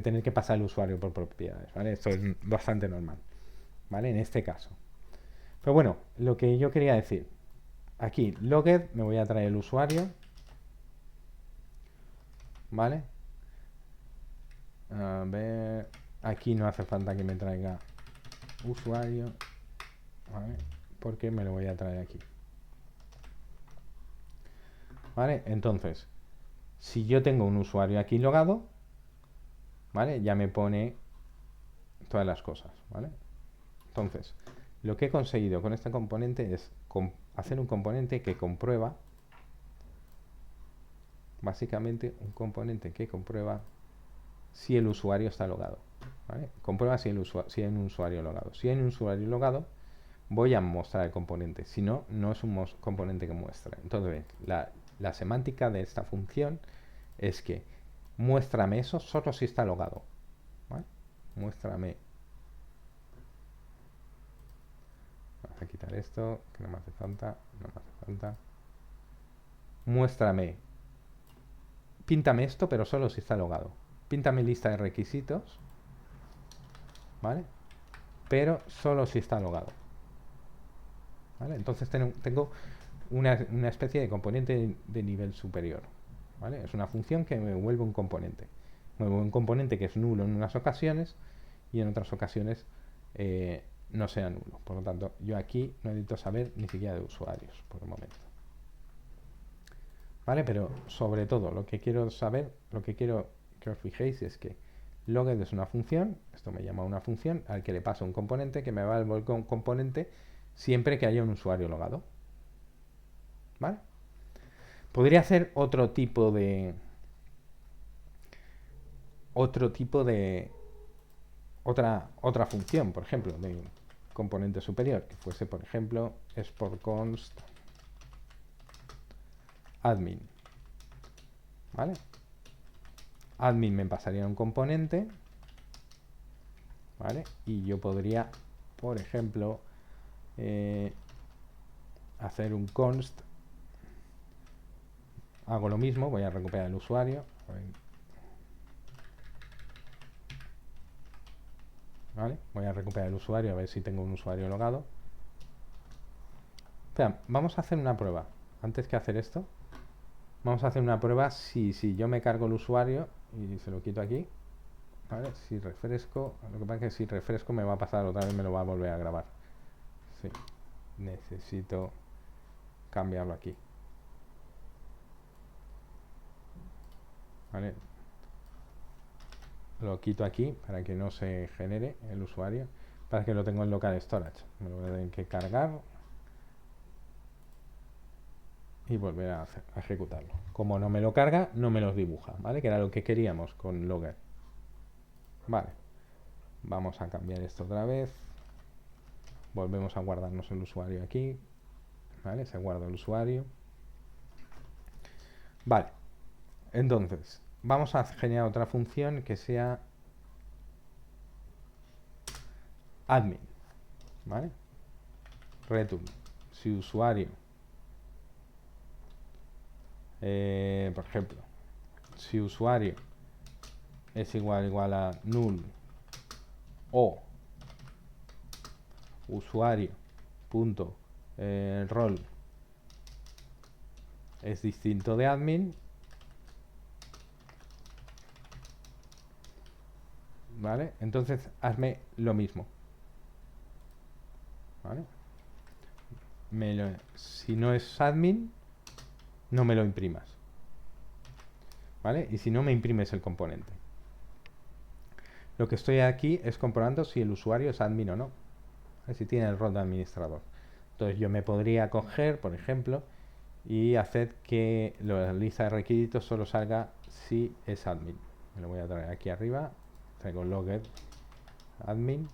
tener que pasar el usuario por propiedades, ¿vale? Esto es bastante normal, ¿vale? En este caso. Pero bueno, lo que yo quería decir, aquí, logged, me voy a traer el usuario, ¿vale? A ver, aquí no hace falta que me traiga usuario, ¿vale? Porque me lo voy a traer aquí, ¿vale? Entonces, si yo tengo un usuario aquí logado, ¿vale? Ya me pone todas las cosas, ¿vale? Entonces, lo que he conseguido con este componente es hacer un componente que comprueba, básicamente un componente que comprueba si el usuario está logado, ¿vale? Comprueba si hay un usuario logado. Si hay un usuario logado, voy a mostrar el componente. Si no, no es un componente que muestra. Entonces, la semántica de esta función es que muéstrame eso solo si está logado, ¿vale? Muéstrame. Vamos a quitar esto, que no me hace falta, no me hace falta. Muéstrame. Píntame esto, pero solo si está logado. Píntame lista de requisitos, ¿vale? Pero solo si está logado, ¿vale? Entonces tengo una especie de componente de nivel superior, ¿vale? Es una función que me vuelve un componente. Me vuelve un componente que es nulo en unas ocasiones y en otras ocasiones no sea nulo. Por lo tanto, yo aquí no necesito saber ni siquiera de usuarios por el momento, ¿vale? Pero sobre todo, lo que quiero saber, lo que quiero que os fijéis es que logged es una función, esto me llama una función al que le paso un componente que me va a devolver un componente siempre que haya un usuario logado, ¿vale? Podría hacer otra función, por ejemplo, de componente superior, que fuese, por ejemplo, export_const admin, ¿vale? Admin me pasaría un componente, ¿vale? Y yo podría, por ejemplo, hacer un const. Hago lo mismo, voy a recuperar el usuario, ¿vale? Voy a recuperar el usuario a ver si tengo un usuario logado. Espera, vamos a hacer una prueba. Antes que hacer esto, vamos a hacer una prueba si yo me cargo el usuario y se lo quito aquí, ¿vale? Si refresco, lo que pasa es que si refresco me va a pasar otra vez, me lo va a volver a grabar. Sí, necesito cambiarlo aquí, ¿vale? Lo quito aquí para que no se genere el usuario, para que lo tengo en local storage. Me lo voy a tener que cargar y volver a ejecutarlo. Como no me lo carga, no me los dibuja, ¿vale? Que era lo que queríamos con logger. Vale, vamos a cambiar esto otra vez. Volvemos a guardarnos el usuario aquí, ¿vale? Se guarda el usuario. Vale, entonces vamos a generar otra función que sea admin, ¿vale? Return si usuario, por ejemplo, si usuario es igual a null o usuario punto rol es distinto de admin, ¿vale? Entonces hazme lo mismo, ¿vale? Si no es admin, no me lo imprimas, ¿vale? Y si no, me imprimes el componente. Lo que estoy aquí es comprobando si el usuario es admin o no, si tiene el rol de administrador. Entonces yo me podría coger, por ejemplo, y hacer que la lista de requisitos solo salga si es admin. Me lo voy a traer aquí arriba, traigo logger admin,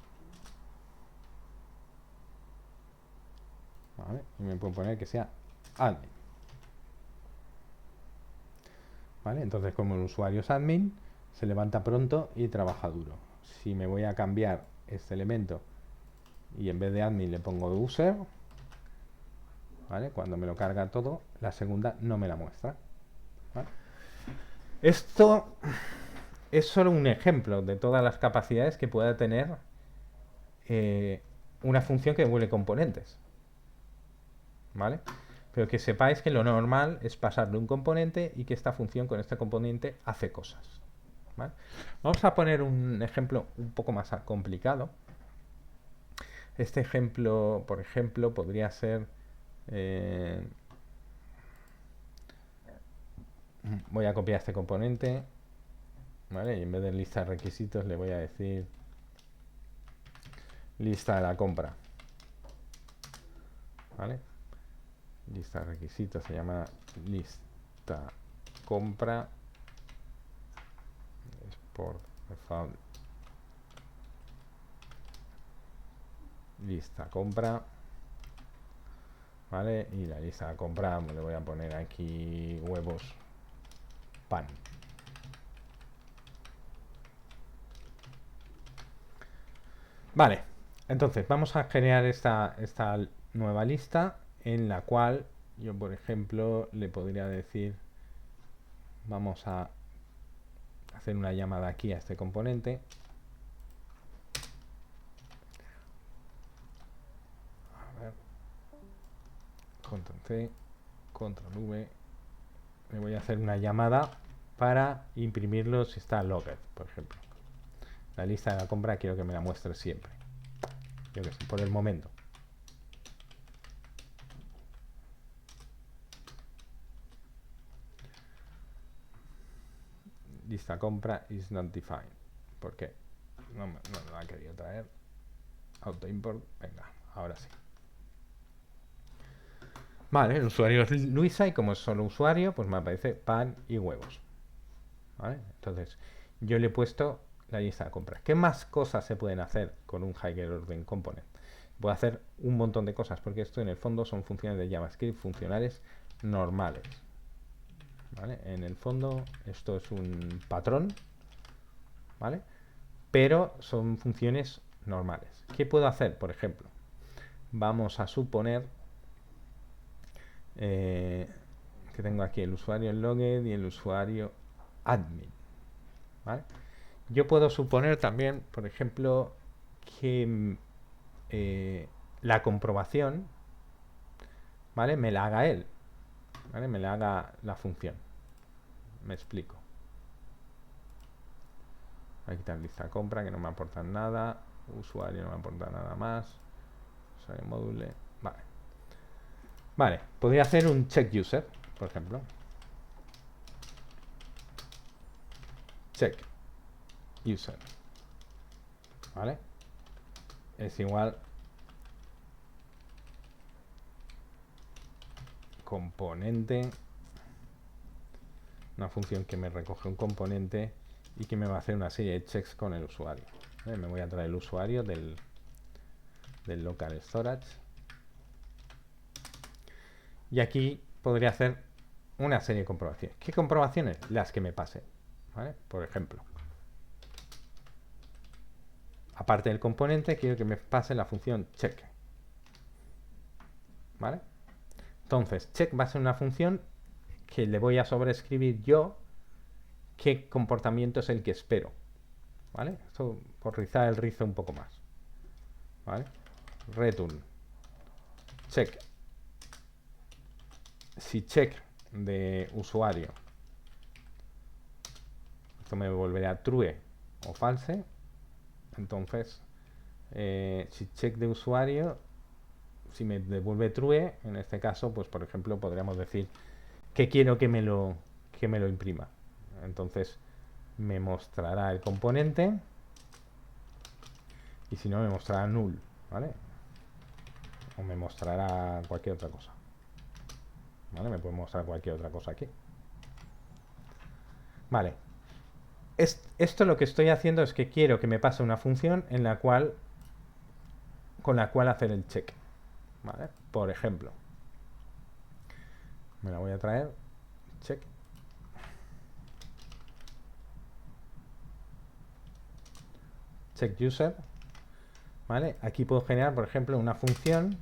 ¿vale? Y me puedo poner que sea admin, ¿vale? Entonces, como el usuario es admin, se levanta pronto y trabaja duro. Si me voy a cambiar este elemento y en vez de admin le pongo user, ¿vale? Cuando me lo carga todo, la segunda no me la muestra, ¿vale? Esto es solo un ejemplo de todas las capacidades que pueda tener una función que devuelve componentes, ¿vale? Pero que sepáis que lo normal es pasarle un componente y que esta función con este componente hace cosas, ¿vale? Vamos a poner un ejemplo un poco más complicado. Este ejemplo, por ejemplo, podría ser... voy a copiar este componente, ¿vale? Y en vez de lista de requisitos le voy a decir lista de la compra, ¿vale? Lista de requisitos se llama lista compra por default, lista compra, ¿vale? Y la lista de compra le voy a poner aquí huevos, pan. Vale, entonces vamos a generar esta nueva lista en la cual yo, por ejemplo, le podría decir, vamos a hacer una llamada aquí a este componente. A ver, control C, control V. Le voy a hacer una llamada para imprimirlo si está logged, por ejemplo. La lista de la compra quiero que me la muestre siempre. Yo que sé, por el momento. Lista compra is not defined. ¿Por qué? No la ha querido traer. Auto import. Venga, ahora sí. Vale, el usuario es Luisa y como es solo usuario, pues me aparece pan y huevos. ¿Vale? Entonces, yo le he puesto la lista de compra. ¿Qué más cosas se pueden hacer con un Higher Order Component? Puedo hacer un montón de cosas porque esto en el fondo son funciones de JavaScript funcionales normales. ¿Vale? En el fondo esto es un patrón, ¿vale? Pero son funciones normales. ¿Qué puedo hacer? Por ejemplo, vamos a suponer que tengo aquí el usuario logged y el usuario admin, ¿vale? Yo puedo suponer también, por ejemplo, que la comprobación, ¿vale? Me la haga él, ¿vale? Me la haga la función. Me explico. Voy a quitar lista compra, que no me aportan nada. Usuario no me aporta nada más. Usuario módulo. Vale. Vale, podría hacer un check user, por ejemplo. Check user. ¿Vale? Es igual componente, una función que me recoge un componente y que me va a hacer una serie de checks con el usuario. Me voy a traer el usuario del local storage y aquí podría hacer una serie de comprobaciones. ¿Qué comprobaciones? Las que me pase, ¿vale? Por ejemplo, aparte del componente, quiero que me pase la función check, ¿vale? Entonces, check va a ser una función que le voy a sobreescribir yo qué comportamiento es el que espero, ¿vale? Esto por rizar el rizo un poco más, ¿vale? Return check. Si check de usuario, esto me devolverá true o false. Entonces, si check de usuario, si me devuelve true, en este caso, pues por ejemplo, podríamos decir que quiero que me lo imprima. Entonces me mostrará el componente y si no me mostrará null, ¿vale? O me mostrará cualquier otra cosa, ¿vale? Me puede mostrar cualquier otra cosa aquí. Vale. Esto lo que estoy haciendo es que quiero que me pase una función en la cual con la cual hacer el check, ¿vale? Por ejemplo, me la voy a traer, check. Check user, ¿vale? Aquí puedo generar, por ejemplo, una función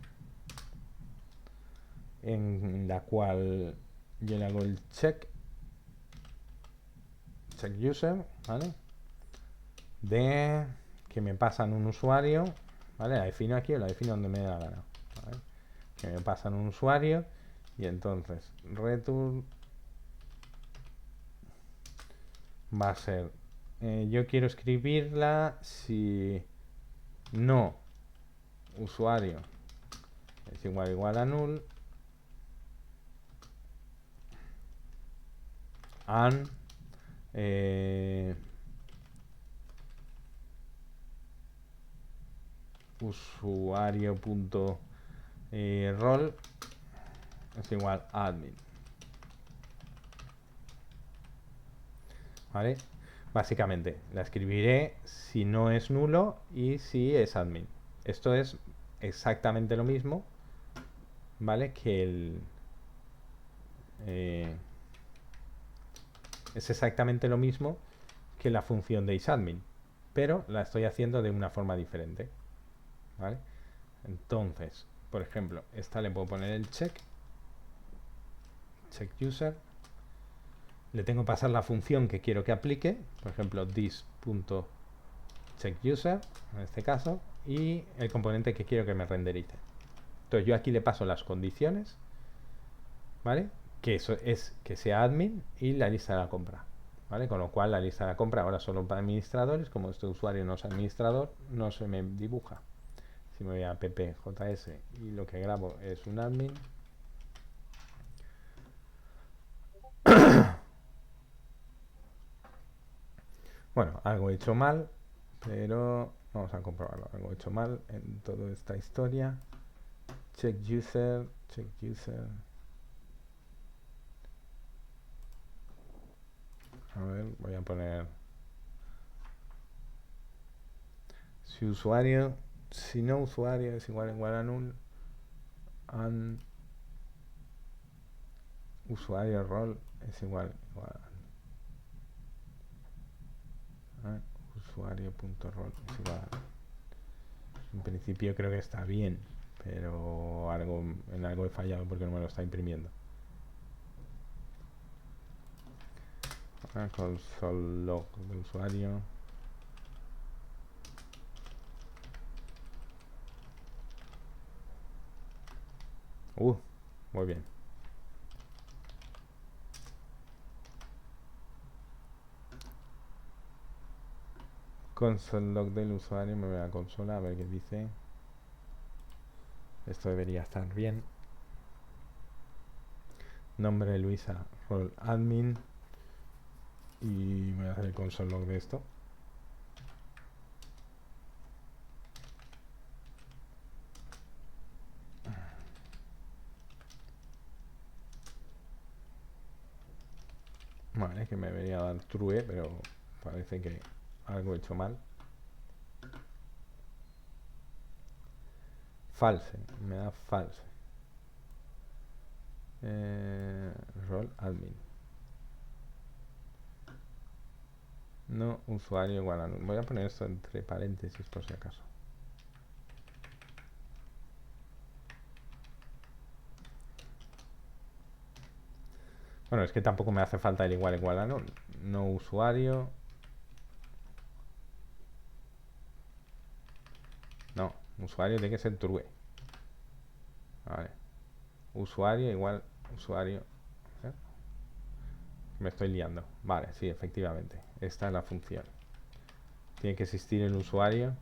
en la cual yo le hago el check user, ¿vale? De que me pasan un usuario, ¿vale? La defino aquí o la defino donde me dé la gana, ¿vale? Que me pasan un usuario y entonces return va a ser yo quiero escribirla si no usuario es igual a null and usuario.rol es igual a admin, ¿vale? Básicamente la escribiré si no es nulo y si es admin. Esto es exactamente lo mismo, ¿vale? Que el es exactamente lo mismo que la función de isadmin, pero la estoy haciendo de una forma diferente, ¿vale? Entonces, por ejemplo, esta le puedo poner el check user, le tengo que pasar la función que quiero que aplique, por ejemplo this.checkUser en este caso, y el componente que quiero que me renderice. Entonces yo aquí le paso las condiciones, ¿vale? Que eso es que sea admin y la lista de la compra, ¿vale? Con lo cual la lista de la compra ahora solo para administradores, como este usuario no es administrador, no se me dibuja. Si me voy a ppjs y lo que grabo es un admin, bueno, algo he hecho mal, pero vamos a comprobarlo. Algo he hecho mal en toda esta historia. Check user. A ver, voy a poner si usuario, si no usuario es igual a null, and usuario rol es igual a usuario.rol es igual a, en principio creo que está bien, pero en algo he fallado porque no me lo está imprimiendo. Console log de usuario. Muy bien. Console log del usuario, me voy a la consola a ver qué dice. Esto debería estar bien. Nombre de Luisa, rol admin. Y voy a hacer el console log de esto. Vale, que me debería dar true, pero parece que algo he hecho mal. False, me da false. Rol admin. No usuario igual a null. Voy a poner esto entre paréntesis por si acaso. Bueno, es que tampoco me hace falta el igual a null. No usuario. No, usuario tiene que ser true. Vale. Usuario igual usuario. Me estoy liando. Vale, sí, efectivamente. Esta es la función. Tiene que existir el usuario.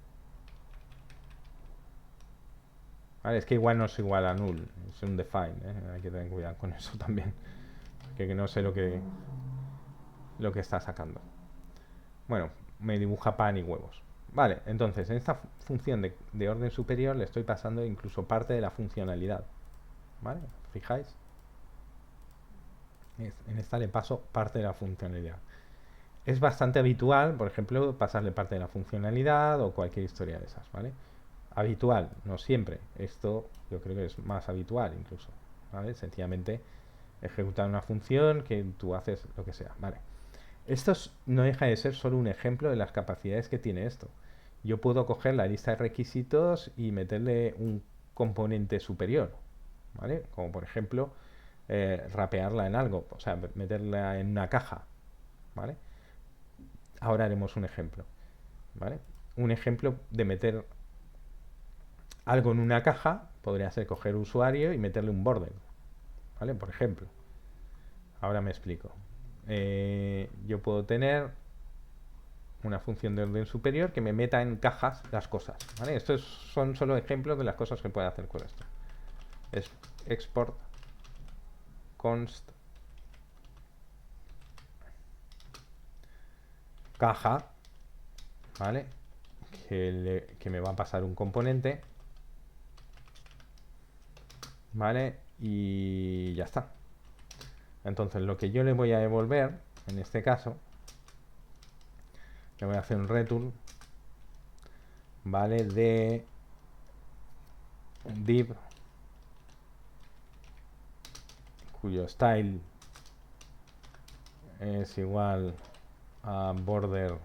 Vale, es que igual no es igual a null. Es un define, ¿eh? Hay que tener cuidado con eso también. porque no sé lo que está sacando. Bueno, me dibuja pan y huevos. Vale, entonces en esta función de orden superior le estoy pasando incluso parte de la funcionalidad. ¿Vale? ¿Fijáis? En esta le paso parte de la funcionalidad. Es bastante habitual, por ejemplo, pasarle parte de la funcionalidad o cualquier historia de esas, ¿vale? Habitual, no siempre. Esto yo creo que es más habitual incluso, ¿vale? Sencillamente ejecutar una función que tú haces lo que sea, ¿vale? Esto no deja de ser solo un ejemplo de las capacidades que tiene esto. Yo puedo coger la lista de requisitos y meterle un componente superior, ¿vale? Como por ejemplo, rapearla en algo, o sea, meterla en una caja, ¿vale? Ahora haremos un ejemplo, ¿vale? Un ejemplo de meter algo en una caja podría ser coger usuario y meterle un border, ¿vale? Por ejemplo. Ahora me explico. Yo puedo tener una función de orden superior que me meta en cajas las cosas, ¿vale? Estos son solo ejemplos de las cosas que puede hacer con esto. Es export const caja, ¿vale? Que me va a pasar un componente, ¿vale? Y ya está. Entonces lo que yo le voy a devolver, en este caso, le voy a hacer un return, ¿vale? De div cuyo style es igual a border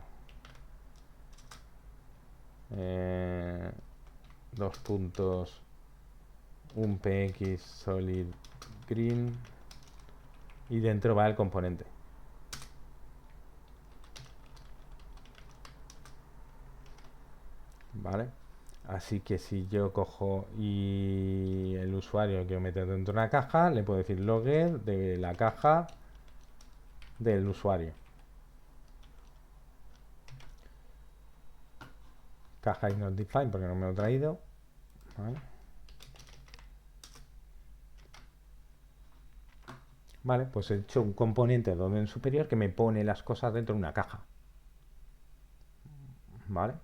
dos puntos un px solid green y dentro va el componente, ¿vale? Así que si yo cojo y el usuario quiero meter dentro de una caja, le puedo decir logger de la caja del usuario. Caja is not defined porque no me lo he traído, ¿vale? Vale, pues he hecho un componente de orden superior que me pone las cosas dentro de una caja, ¿vale?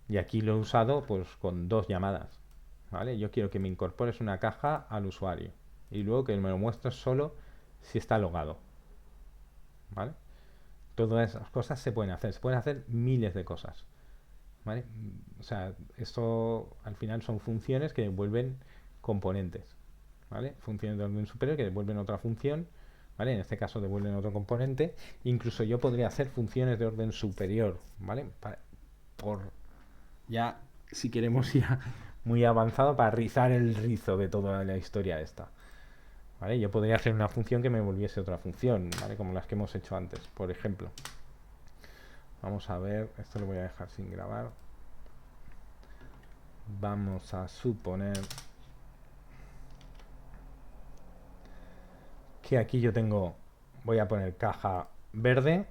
Y aquí lo he usado pues con dos llamadas, ¿vale? Yo quiero que me incorpores una caja al usuario y luego que me lo muestres solo si está logado, ¿vale? Todas esas cosas se pueden hacer miles de cosas, ¿vale? O sea, esto al final son funciones que devuelven componentes, ¿vale? Funciones de orden superior que devuelven otra función, ¿vale? En este caso devuelven otro componente. Incluso yo podría hacer funciones de orden superior, ¿vale? Por ya, si queremos ya muy avanzado para rizar el rizo de toda la historia esta, ¿vale? Yo podría hacer una función que me volviese otra función, ¿vale? Como las que hemos hecho antes, por ejemplo. Vamos a ver, esto lo voy a dejar sin grabar. Vamos a suponer que aquí yo tengo, voy a poner caja verde.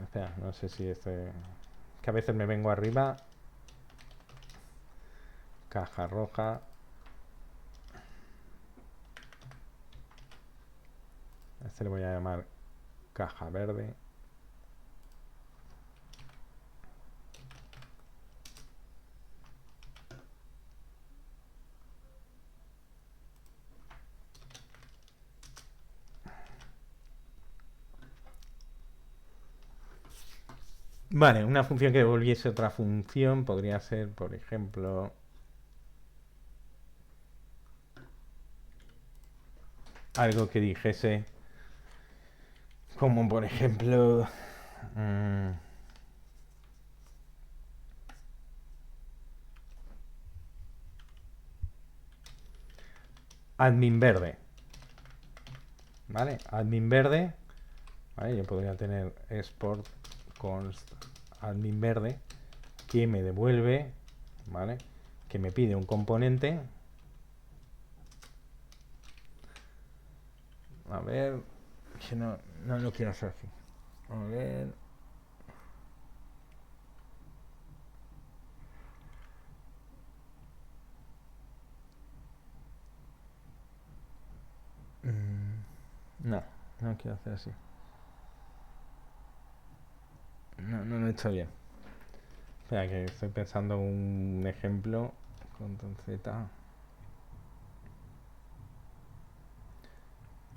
Espera, no sé si este... Que a veces me vengo arriba. Caja roja. Este le voy a llamar caja verde. Vale, una función que devolviese otra función podría ser, por ejemplo, algo que dijese, como por ejemplo, admin verde, ¿vale? Admin verde, ¿vale? Yo podría tener export const admin verde que me devuelve, ¿vale? Que me pide un componente. A ver, que no lo quiero hacer así. A ver. No, no quiero hacer así. No, no lo he hecho bien. Espera, que estoy pensando un ejemplo. Control Z.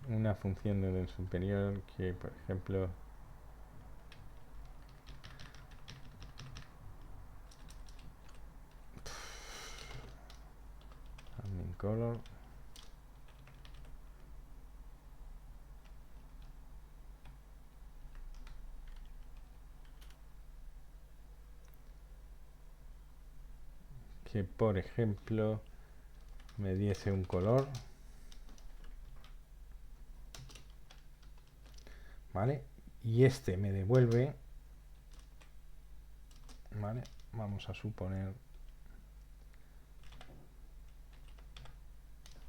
Una función en el superior que, por ejemplo, admin color. Que, por ejemplo, me diese un color. ¿Vale? Y este me devuelve. ¿Vale? Vamos a suponer.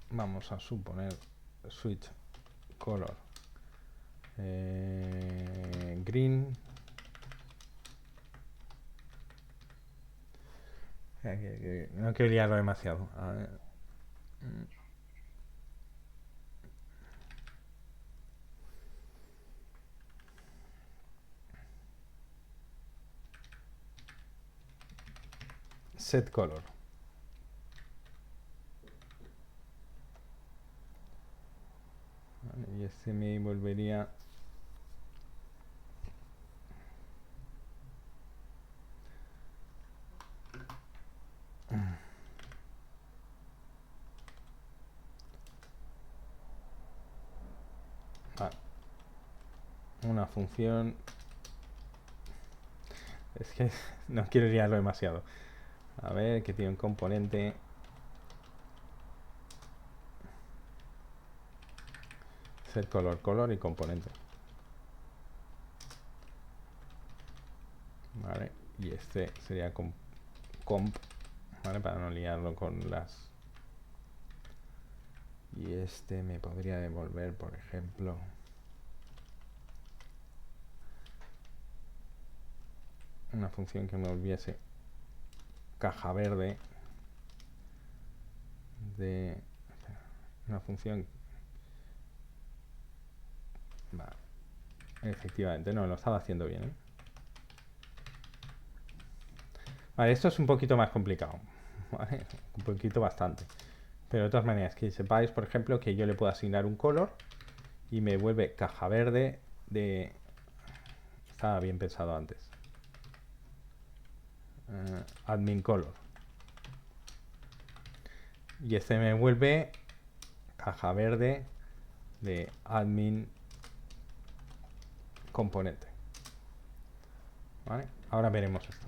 Vamos a suponer switch color green. No quiero liarlo demasiado. A ver. Set color. Vale, y este me volvería. Vale. Una función. Es que no quiero liarlo demasiado. A ver, que tiene un componente. Set color, color y componente. Vale, y este sería comp, ¿vale? Para no liarlo con las. Y este me podría devolver, por ejemplo, una función que me volviese caja verde de una función. Vale, efectivamente, no, lo estaba haciendo bien, ¿eh? Vale, esto es un poquito más complicado, ¿vale? Un poquito bastante. Pero de todas maneras, que sepáis, por ejemplo, que yo le puedo asignar un color y me vuelve caja verde de. Estaba bien pensado antes. Admin color. Y este me vuelve caja verde de admin componente. ¿Vale? Ahora veremos esto.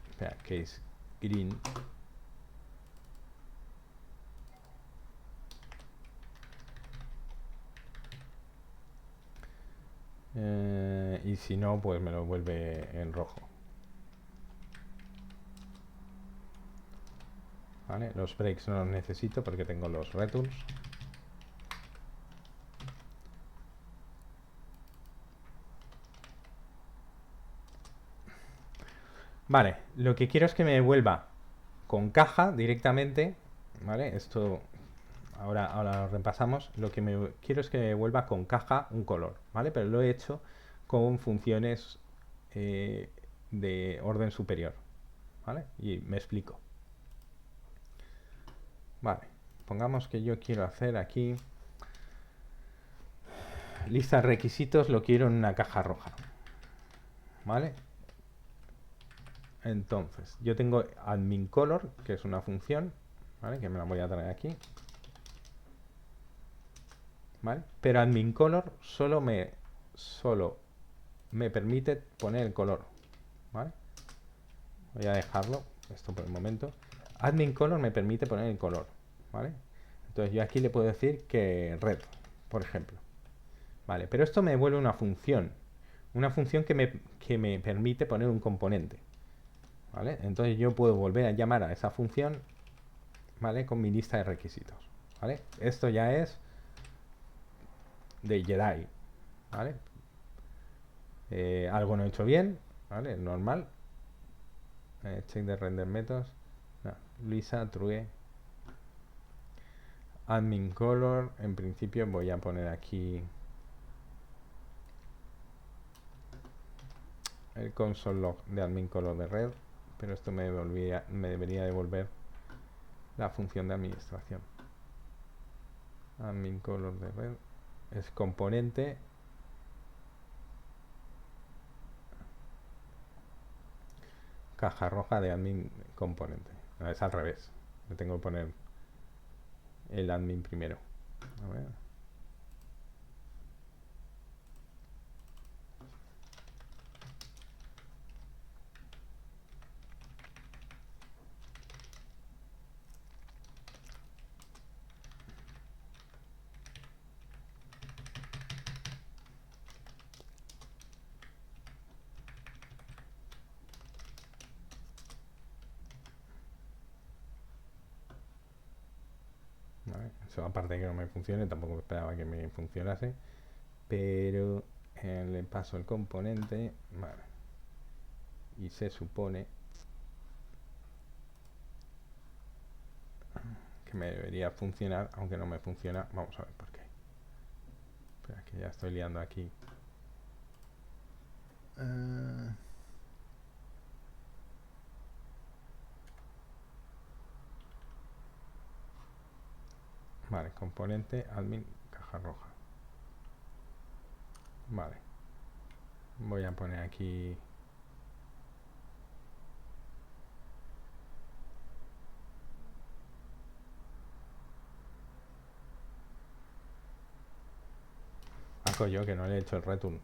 Espera, case green. Y si no, pues me lo vuelve en rojo. ¿Vale? Los breaks no los necesito porque tengo los returns. Vale, lo que quiero es que me devuelva con caja directamente. ¿Vale? Esto ahora lo repasamos. Lo que quiero es que me devuelva con caja un color. ¿Vale? Pero lo he hecho con funciones de orden superior. ¿Vale? Y me explico. Vale, pongamos que yo quiero hacer aquí lista de requisitos, lo quiero en una caja roja. ¿Vale? Entonces, yo tengo admin color, que es una función, ¿vale? Que me la voy a traer aquí. ¿Vale? Pero admin color solo me permite poner el color. ¿Vale? Voy a dejarlo, esto por el momento. Admin color me permite poner el color. ¿Vale? Entonces yo aquí le puedo decir que red, por ejemplo. Vale, pero esto me devuelve una función. Una función que me permite poner un componente. ¿Vale? Entonces yo puedo volver a llamar a esa función, ¿vale? Con mi lista de requisitos. ¿Vale? Esto ya es de Jedi. ¿Vale? Algo no he hecho bien, ¿vale? Normal. Check de render methods. No, Luisa, True. Admin color. En principio voy a poner aquí el console log de admin color de red, pero esto me debería devolver la función de administración. Admin color de red es componente, caja roja de admin componente. No, es al revés, le tengo que poner el admin primero. A ver. Vale, eso aparte de que no me funcione, tampoco esperaba que me funcionase, pero le paso el componente, vale, y se supone que me debería funcionar, aunque no me funciona. Vamos a ver por qué. Espera, que ya estoy liando aquí. Vale, componente admin caja roja. Vale, voy a poner aquí yo que no le he hecho el return.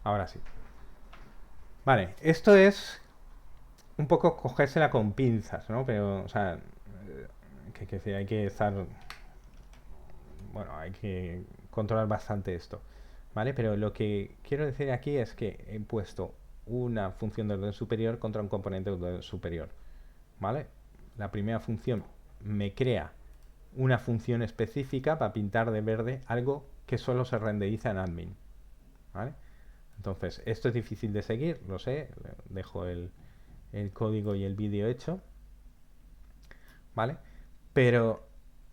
Ahora sí. Vale, esto es un poco cogérsela con pinzas, ¿no? Pero, o sea, que hay que estar... Bueno, hay que controlar bastante esto, ¿vale? Pero lo que quiero decir aquí es que he puesto una función de orden superior contra un componente de orden superior, ¿vale? La primera función me crea una función específica para pintar de verde algo que solo se renderiza en admin, ¿vale? Entonces, esto es difícil de seguir, lo sé, dejo el código y el vídeo hecho, ¿vale? Pero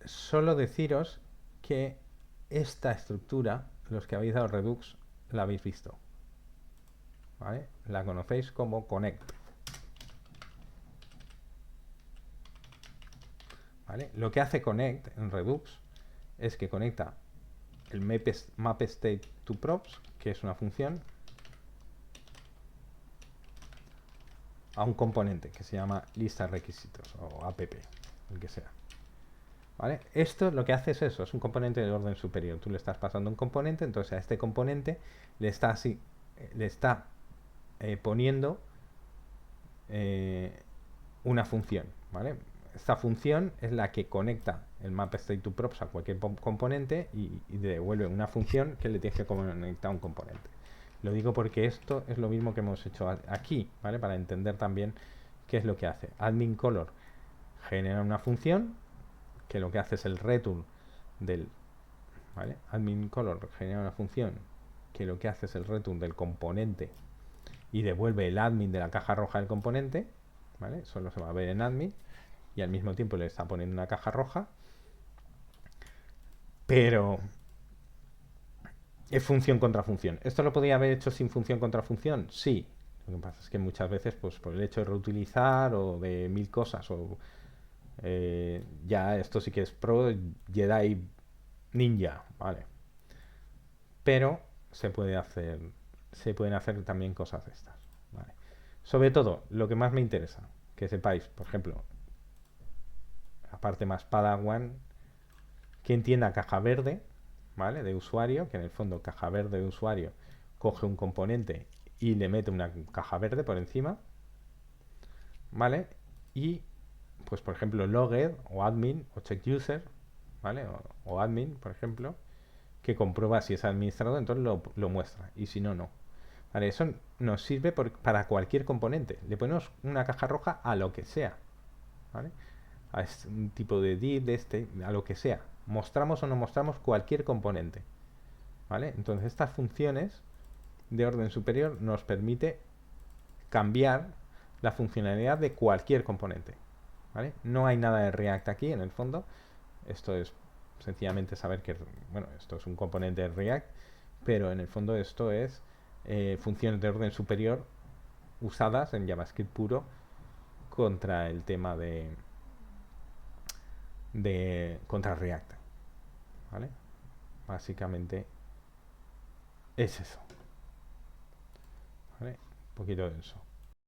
solo deciros que esta estructura, los que habéis dado Redux, la habéis visto, ¿vale? La conocéis como connect, ¿vale? Lo que hace connect en Redux es que conecta el map state to props, que es una función, a un componente que se llama lista de requisitos o app, el que sea, ¿vale? Esto lo que hace es eso, es un componente de orden superior. Tú le estás pasando un componente, entonces a este componente le está poniendo una función, ¿vale? Esta función es la que conecta el map state to props a cualquier componente y devuelve una función que le tiene que conectar a un componente. Lo digo porque esto es lo mismo que hemos hecho aquí, ¿vale? Para entender también qué es lo que hace. Admin color genera una función que lo que hace es el return del, ¿vale? Admin color genera una función que lo que hace es el return del componente y devuelve el admin de la caja roja del componente, ¿vale? Solo se va a ver en admin y al mismo tiempo le está poniendo una caja roja, pero es función contra función. ¿Esto lo podría haber hecho sin función contra función? Sí. Lo que pasa es que muchas veces, pues por el hecho de reutilizar o de mil cosas, o ya esto sí que es pro Jedi Ninja, ¿vale? Pero se pueden hacer también cosas de estas, ¿vale? Sobre todo, lo que más me interesa, que sepáis, por ejemplo, la parte más Padawan, que entienda caja verde, ¿vale? De usuario, que en el fondo caja verde de usuario coge un componente y le mete una caja verde por encima, ¿vale? Y, pues por ejemplo, logged o admin o check user, ¿vale? O admin, por ejemplo, que comprueba si es administrador, entonces lo muestra, y si no, no. ¿Vale? Eso nos sirve para cualquier componente. Le ponemos una caja roja a lo que sea, ¿vale? A un tipo de div, a lo que sea. Mostramos o no mostramos cualquier componente, ¿vale? Entonces estas funciones de orden superior nos permite cambiar la funcionalidad de cualquier componente, ¿vale? No hay nada de React aquí en el fondo. Esto es sencillamente saber que, bueno, esto es un componente de React, pero en el fondo esto es funciones de orden superior usadas en JavaScript puro contra el tema de contra React, ¿vale? Básicamente es eso, ¿vale? Un poquito de eso.